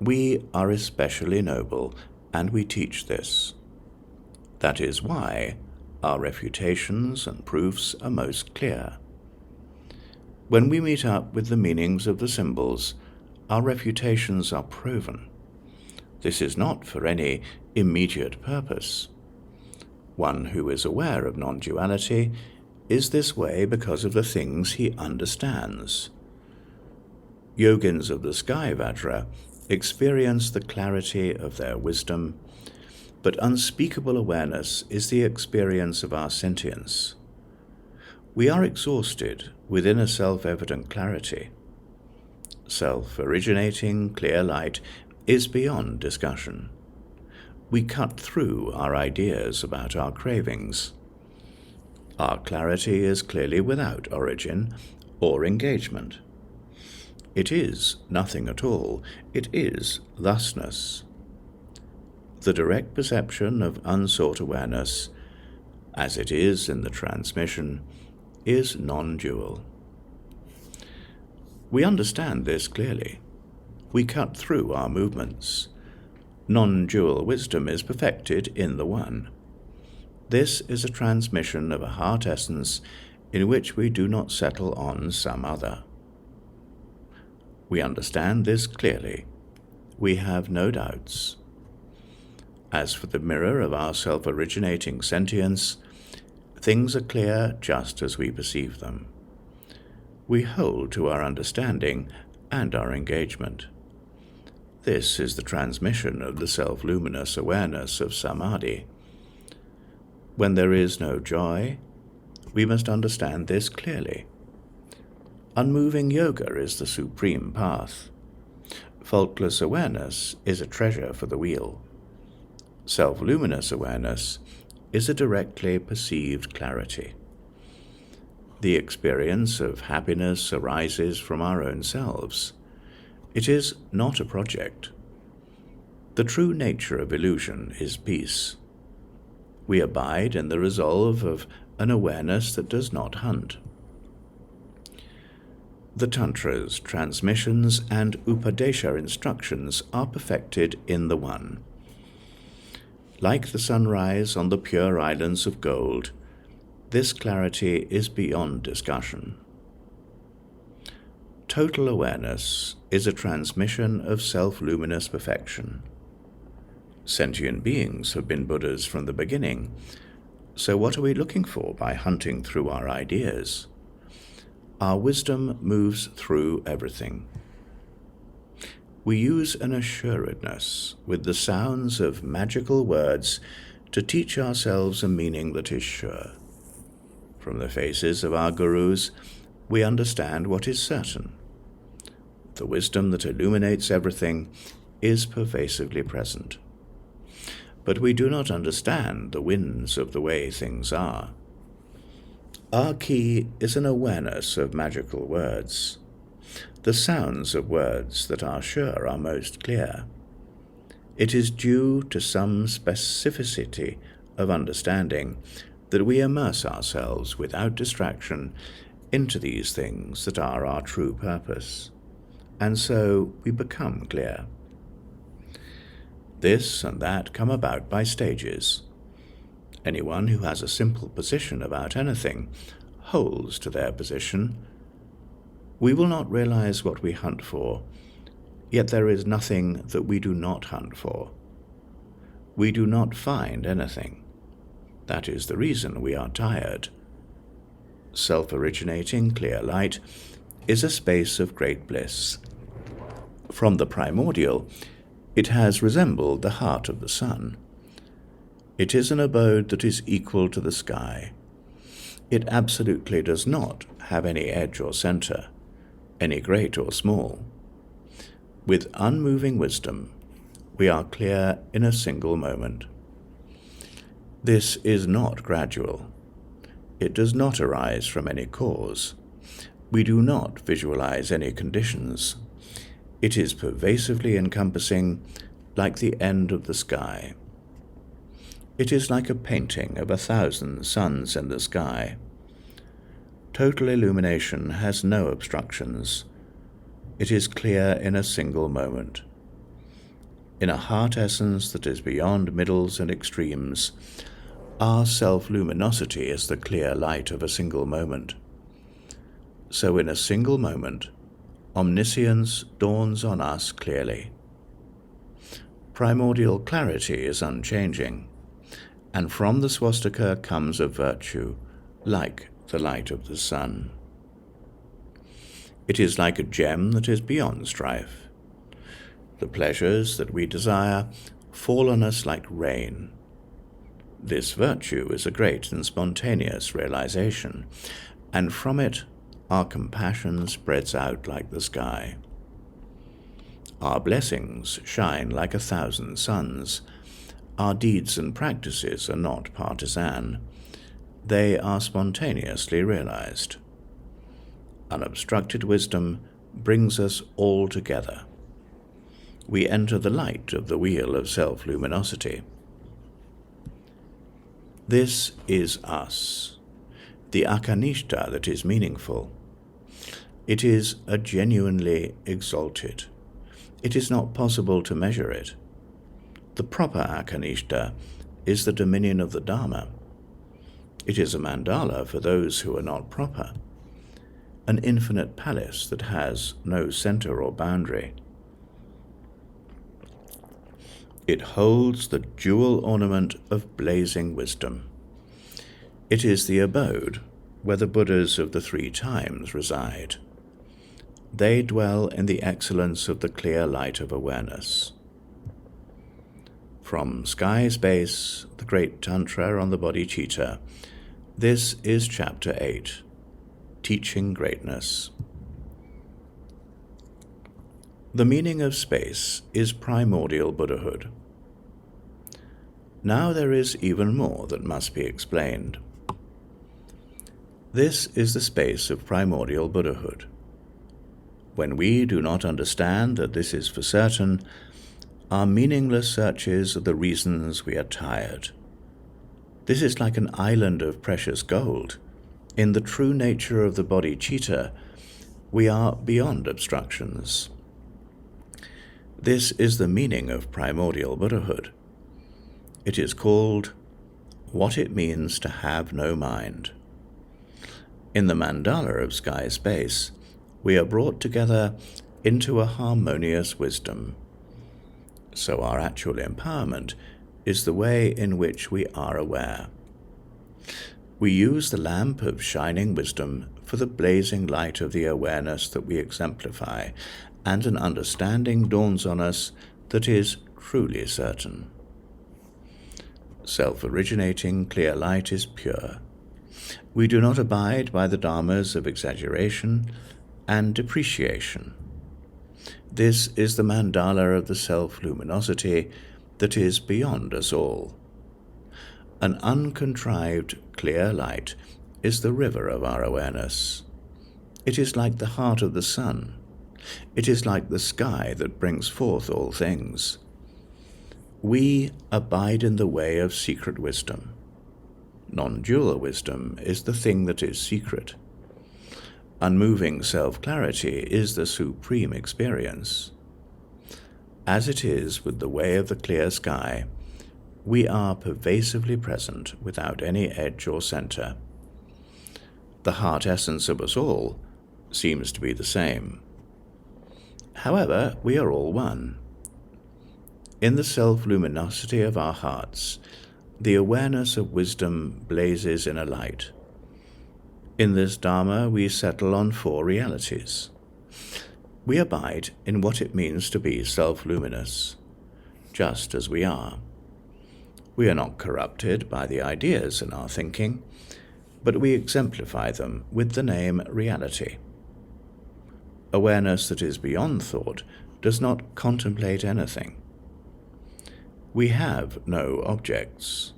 We are especially noble, and we teach this. That is why our refutations and proofs are most clear. When we meet up with the meanings of the symbols, our refutations are proven. This is not for any immediate purpose. One who is aware of non-duality is this way because of the things he understands. Yogins of the sky Vajra experience the clarity of their wisdom, but unspeakable awareness is the experience of our sentience. We are exhausted within a self-evident clarity. Self-originating clear light is beyond discussion. We cut through our ideas about our cravings. Our clarity is clearly without origin or engagement. It is nothing at all. It is thusness. The direct perception of unsought awareness, as it is in the transmission, is non-dual. We understand this clearly. We cut through our movements. Non-dual wisdom is perfected in the One. This is a transmission of a heart essence in which we do not settle on some other. We understand this clearly. We have no doubts. As for the mirror of our self-originating sentience, things are clear just as we perceive them. We hold to our understanding and our engagement. This is the transmission of the self-luminous awareness of samadhi. When there is no joy, we must understand this clearly. Unmoving yoga is the supreme path. Faultless awareness is a treasure for the wheel. Self-luminous awareness is a directly perceived clarity. The experience of happiness arises from our own selves. It is not a project. The true nature of illusion is peace. We abide in the resolve of an awareness that does not hunt. The Tantras, transmissions, and Upadeśa instructions are perfected in the One. Like the sunrise on the pure islands of gold, this clarity is beyond discussion. Total awareness is a transmission of self-luminous perfection. Sentient beings have been Buddhas from the beginning, so what are we looking for by hunting through our ideas? Our wisdom moves through everything. We use an assuredness with the sounds of magical words to teach ourselves a meaning that is sure. From the faces of our gurus, we understand what is certain. The wisdom that illuminates everything is pervasively present. But we do not understand the winds of the way things are. Our key is an awareness of magical words. The sounds of words that are sure are most clear. It is due to some specificity of understanding that we immerse ourselves without distraction into these things that are our true purpose, and so we become clear. This and that come about by stages. Anyone who has a simple position about anything holds to their position. We will not realize what we hunt for, yet there is nothing that we do not hunt for. We do not find anything. That is the reason we are tired. Self-originating clear light is a space of great bliss. From the primordial, it has resembled the heart of the sun. It is an abode that is equal to the sky. It absolutely does not have any edge or center, any great or small. With unmoving wisdom, we are clear in a single moment. This is not gradual. It does not arise from any cause. We do not visualize any conditions. It is pervasively encompassing, like the end of the sky. It is like a painting of 1,000 suns in the sky. Total illumination has no obstructions. It is clear in a single moment. In a heart essence that is beyond middles and extremes, our self-luminosity is the clear light of a single moment. So in a single moment, omniscience dawns on us clearly. Primordial clarity is unchanging, and from the swastika comes a virtue like the light of the sun. It is like a gem that is beyond strife. The pleasures that we desire fall on us like rain. This virtue is a great and spontaneous realization, and from it our compassion spreads out like the sky. Our blessings shine like 1,000 suns. Our deeds and practices are not partisan. They are spontaneously realized. Unobstructed wisdom brings us all together. We enter the light of the wheel of self-luminosity. This is us, the akanishta that is meaningful. It is a genuinely exalted. It is not possible to measure it. The proper akanishta is the dominion of the Dharma. It is a mandala for those who are not proper, an infinite palace that has no center or boundary. It holds the jewel ornament of blazing wisdom. It is the abode where the Buddhas of the 3 times reside. They dwell in the excellence of the clear light of awareness. From Sky's Base, the great Tantra on the Bodhicitta, this is Chapter 8, Teaching Greatness. The meaning of space is primordial Buddhahood. Now there is even more that must be explained. This is the space of primordial Buddhahood. When we do not understand that this is for certain, our meaningless searches are the reasons we are tired. This is like an island of precious gold. In the true nature of the Bodhicitta, we are beyond obstructions. This is the meaning of primordial Buddhahood. It is called what it means to have no mind. In the mandala of Sky Space, we are brought together into a harmonious wisdom. So our actual empowerment is the way in which we are aware. We use the lamp of shining wisdom for the blazing light of the awareness that we exemplify, and an understanding dawns on us that is truly certain. Self-originating clear light is pure. We do not abide by the dharmas of exaggeration and depreciation. This is the mandala of the self-luminosity that is beyond us all. An uncontrived, clear light is the river of our awareness. It is like the heart of the sun. It is like the sky that brings forth all things. We abide in the way of secret wisdom. Non-dual wisdom is the thing that is secret. Unmoving self-clarity is the supreme experience. As it is with the way of the clear sky, we are pervasively present without any edge or center. The heart essence of us all seems to be the same. However, we are all one. In the self-luminosity of our hearts, the awareness of wisdom blazes in a light. In this Dharma, we settle on 4 realities. We abide in what it means to be self-luminous, just as we are. We are not corrupted by the ideas in our thinking, but we exemplify them with the name reality. Awareness that is beyond thought does not contemplate anything. We have no objects.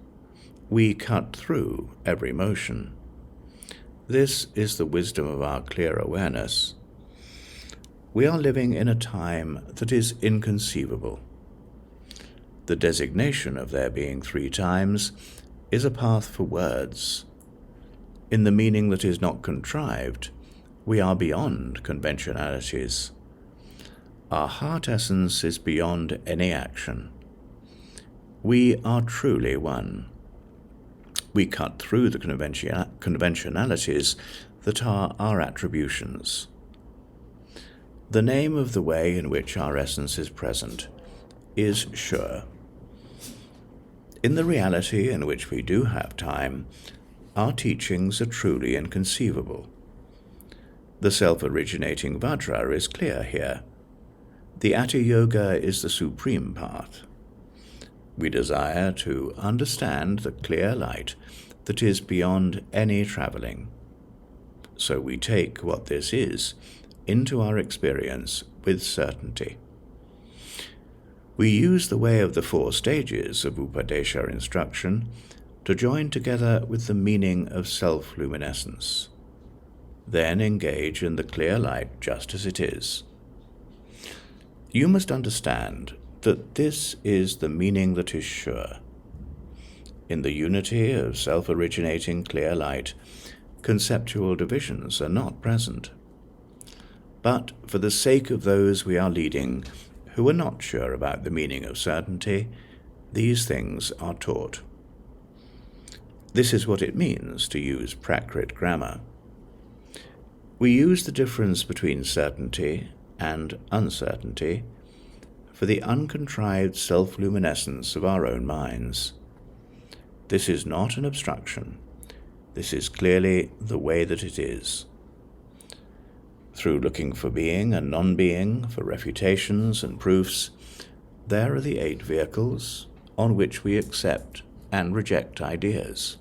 We cut through every motion. This is the wisdom of our clear awareness. We are living in a time that is inconceivable. The designation of there being 3 times is a path for words. In the meaning that is not contrived, we are beyond conventionalities. Our heart essence is beyond any action. We are truly one. We cut through the conventionalities that are our attributions. The name of the way in which our essence is present is sure. In the reality in which we do have time, our teachings are truly inconceivable. The self-originating Vajra is clear here. The Atiyoga is the supreme path. We desire to understand the clear light that is beyond any traveling. So we take what this is into our experience with certainty. We use the way of the 4 stages of Upadeśa instruction to join together with the meaning of self-luminescence. Then engage in the clear light just as it is. You must understand that this is the meaning that is sure. In the unity of self-originating clear light, conceptual divisions are not present. But for the sake of those we are leading who are not sure about the meaning of certainty, these things are taught. This is what it means to use Prakrit grammar. We use the difference between certainty and uncertainty for the uncontrived self-luminescence of our own minds. This is not an obstruction. This is clearly the way that it is. Through looking for being and non-being, for refutations and proofs, there are the 8 vehicles on which we accept and reject ideas.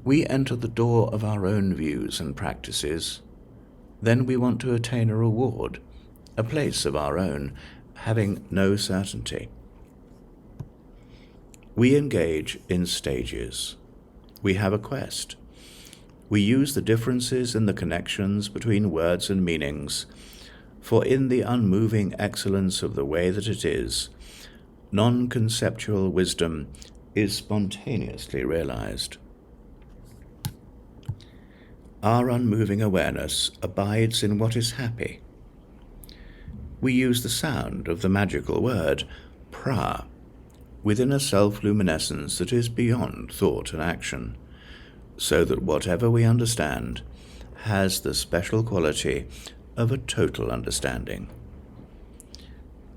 We enter the door of our own views and practices. Then we want to attain a reward, a place of our own, having no certainty. We engage in stages. We have a quest. We use the differences in the connections between words and meanings, for in the unmoving excellence of the way that it is, non-conceptual wisdom is spontaneously realized. Our unmoving awareness abides in what is happy. We use the sound of the magical word, pra, within a self-luminescence that is beyond thought and action, so that whatever we understand has the special quality of a total understanding.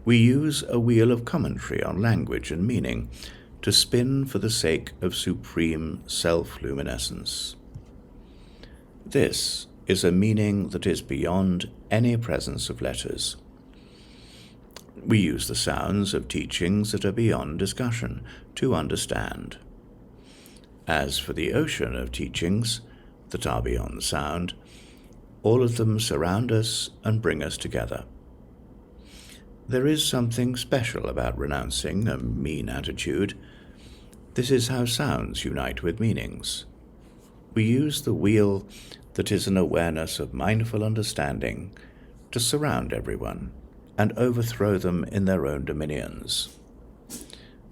We use a wheel of commentary on language and meaning to spin for the sake of supreme self-luminescence. This is a meaning that is beyond any presence of letters. We use the sounds of teachings that are beyond discussion to understand. As for the ocean of teachings that are beyond sound, all of them surround us and bring us together. There is something special about renouncing a mean attitude. This is how sounds unite with meanings. We use the wheel that is an awareness of mindful understanding to surround everyone and overthrow them in their own dominions.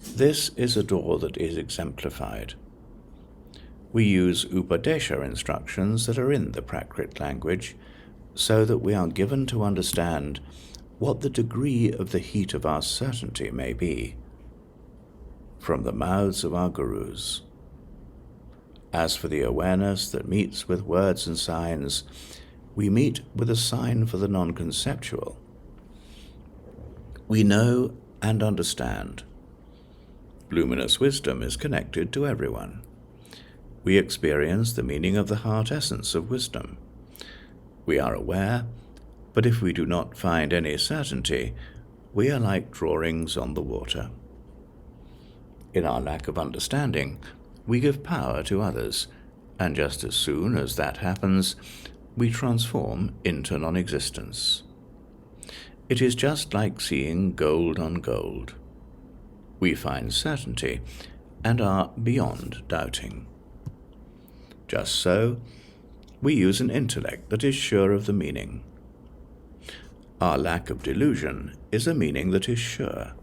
This is a door that is exemplified. We use Upadeśa instructions that are in the Prakrit language so that we are given to understand what the degree of the heat of our certainty may be from the mouths of our gurus. As for the awareness that meets with words and signs, we meet with a sign for the non-conceptual. We know and understand. Luminous wisdom is connected to everyone. We experience the meaning of the heart essence of wisdom. We are aware, but if we do not find any certainty, we are like drawings on the water. In our lack of understanding, we give power to others, and just as soon as that happens, we transform into non-existence. It is just like seeing gold on gold. We find certainty and are beyond doubting. Just so, we use an intellect that is sure of the meaning. Our lack of delusion is a meaning that is sure.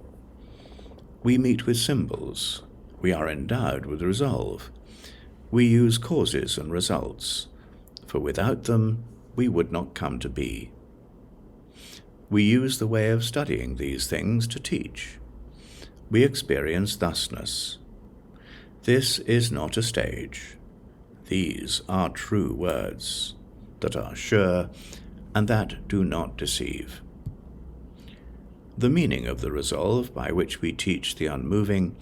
We meet with symbols. We are endowed with resolve. We use causes and results, for without them we would not come to be. We use the way of studying these things to teach. We experience thusness. This is not a stage. These are true words that are sure and that do not deceive. The meaning of the resolve by which we teach the unmoving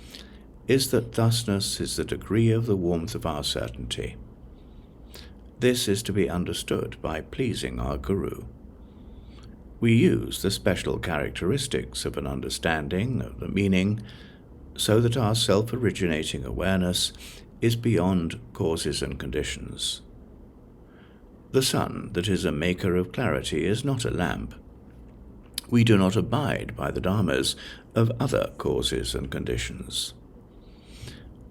is that thusness is the degree of the warmth of our certainty. This is to be understood by pleasing our Guru. We use the special characteristics of an understanding of the meaning so that our self-originating awareness is beyond causes and conditions. The sun that is a maker of clarity is not a lamp. We do not abide by the dharmas of other causes and conditions.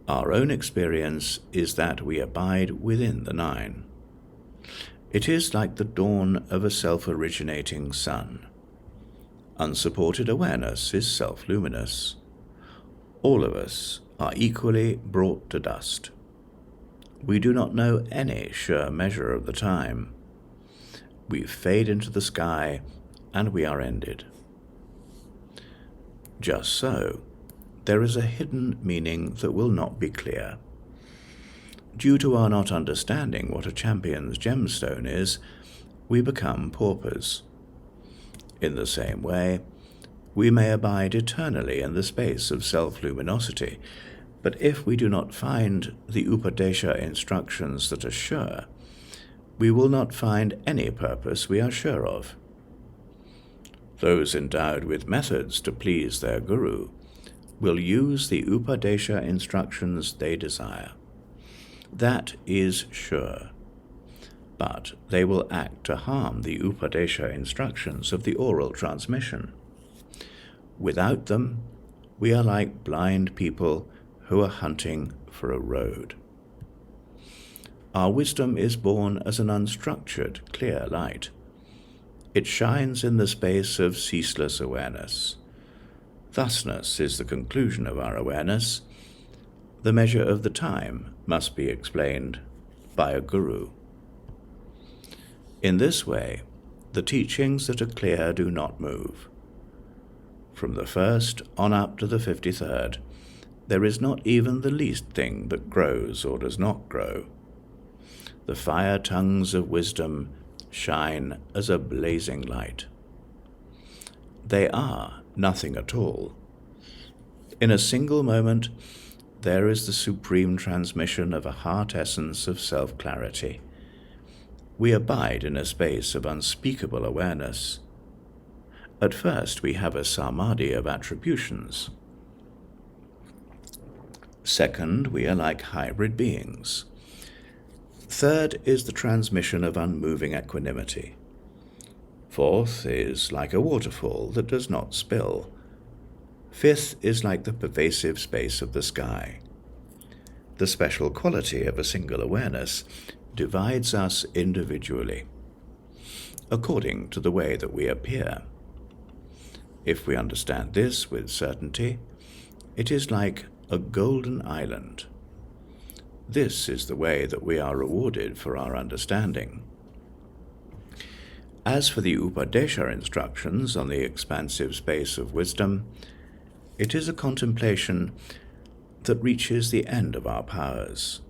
Our own experience is that we abide within the nine. It is like the dawn of a self-originating sun. Unsupported awareness is self-luminous. All of us are equally brought to dust. We do not know any sure measure of the time. We fade into the sky, and we are ended. Just so, there is a hidden meaning that will not be clear. Due to our not understanding what a champion's gemstone is, we become paupers. In the same way, we may abide eternally in the space of self-luminosity, but if we do not find the Upadeśa instructions that are sure, we will not find any purpose we are sure of. Those endowed with methods to please their Guru will use the Upadeśa instructions they desire. That is sure. But they will act to harm the Upadeśa instructions of the oral transmission. Without them, we are like blind people who are hunting for a road. Our wisdom is born as an unstructured, clear light. It shines in the space of ceaseless awareness. Thusness is the conclusion of our awareness. The measure of the time must be explained by a Guru. In this way, the teachings that are clear do not move. From the first on up to the 53rd, there is not even the least thing that grows or does not grow. The fire tongues of wisdom shine as a blazing light. They are nothing at all. In a single moment, there is the supreme transmission of a heart essence of self-clarity. We abide in a space of unspeakable awareness. At first, we have a samadhi of attributions. Second, we are like hybrid beings. Third is the transmission of unmoving equanimity. Fourth is like a waterfall that does not spill. Fifth is like the pervasive space of the sky. The special quality of a single awareness divides us individually, according to the way that we appear. If we understand this with certainty, it is like a golden island. This is the way that we are rewarded for our understanding. As for the Upadeśa instructions on the expansive space of wisdom, it is a contemplation that reaches the end of our powers.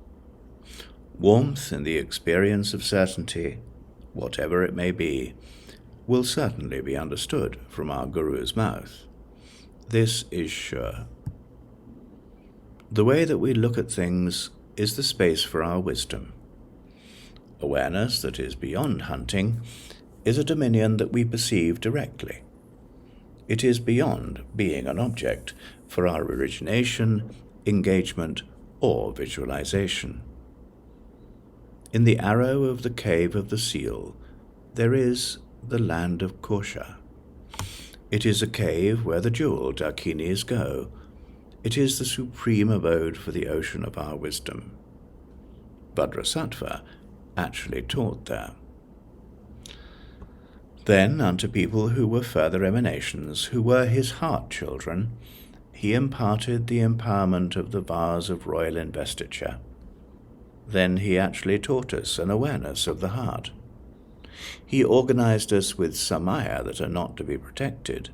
Warmth in the experience of certainty, whatever it may be, will certainly be understood from our Guru's mouth. This is sure. The way that we look at things is the space for our wisdom. Awareness that is beyond hunting is a dominion that we perceive directly. It is beyond being an object, for our origination engagement, or visualization. In the arrow of the cave of the seal, there is the land of Korsha. It is a cave where the jewel Dakinis go. It is the supreme abode for the ocean of our wisdom. Vajrasattva actually taught there. Then unto people who were further emanations, who were his heart children, he imparted the empowerment of the vase of royal investiture. Then he actually taught us an awareness of the heart. He organized us with samaya that are not to be protected.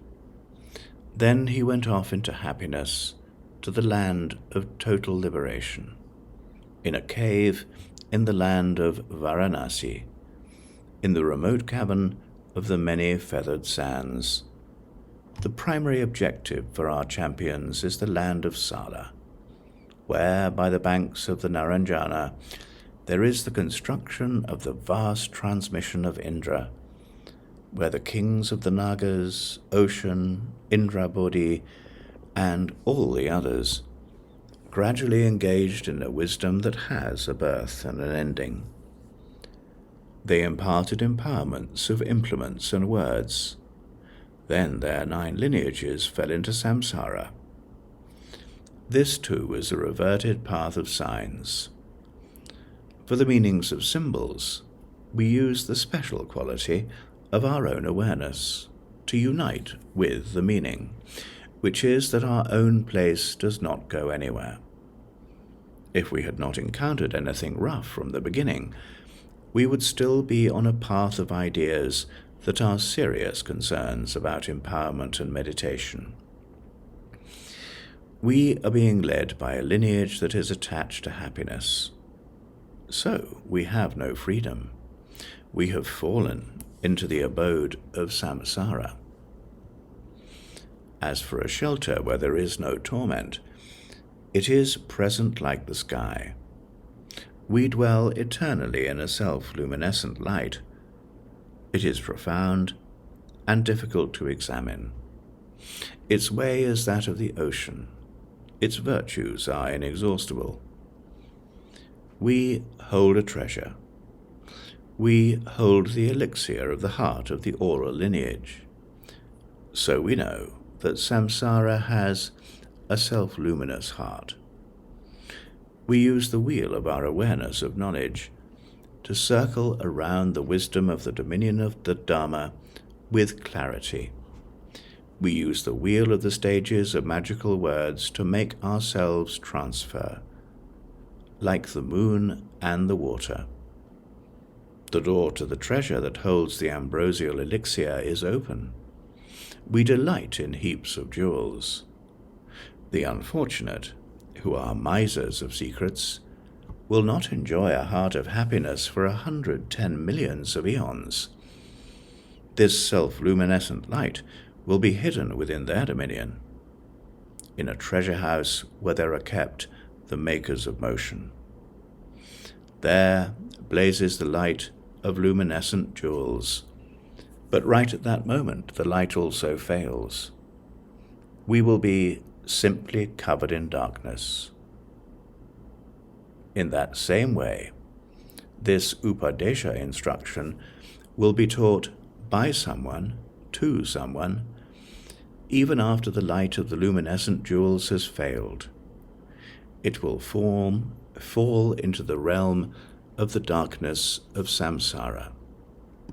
Then he went off into happiness, to the land of total liberation, in a cave in the land of Varanasi, in the remote cavern of the many feathered sands. The primary objective for our champions is the land of Sala, where, by the banks of the Naranjana, there is the construction of the vast transmission of Indra, where the kings of the Nagas, Ocean, Indra Bodhi, and all the others, gradually engaged in a wisdom that has a birth and an ending. They imparted empowerments of implements and words. Then their 9 lineages fell into samsara. This too is a reverted path of signs. For the meanings of symbols, we use the special quality of our own awareness to unite with the meaning, which is that our own place does not go anywhere. If we had not encountered anything rough from the beginning, we would still be on a path of ideas that are serious concerns about empowerment and meditation. We are being led by a lineage that is attached to happiness. So we have no freedom. We have fallen into the abode of samsara. As for a shelter where there is no torment, it is present like the sky. We dwell eternally in a self-luminescent light. It is profound and difficult to examine. Its way is that of the ocean. Its virtues are inexhaustible. We hold a treasure. We hold the elixir of the heart of the oral lineage. So we know that samsara has a self-luminous heart. We use the wheel of our awareness of knowledge to circle around the wisdom of the dominion of the Dharma with clarity. We use the wheel of the stages of magical words to make ourselves transfer, like the moon and the water. The door to the treasure that holds the ambrosial elixir is open. We delight in heaps of jewels. The unfortunate, who are misers of secrets, will not enjoy a heart of happiness for 110 millions of eons. This self-luminescent light will be hidden within their dominion, in a treasure house where there are kept the makers of motion. There blazes the light of luminescent jewels, but right at that moment the light also fails. We will be simply covered in darkness. In that same way, this Upadeśa instruction will be taught by someone, to someone, even after the light of the luminescent jewels has failed. It will fall into the realm of the darkness of samsara.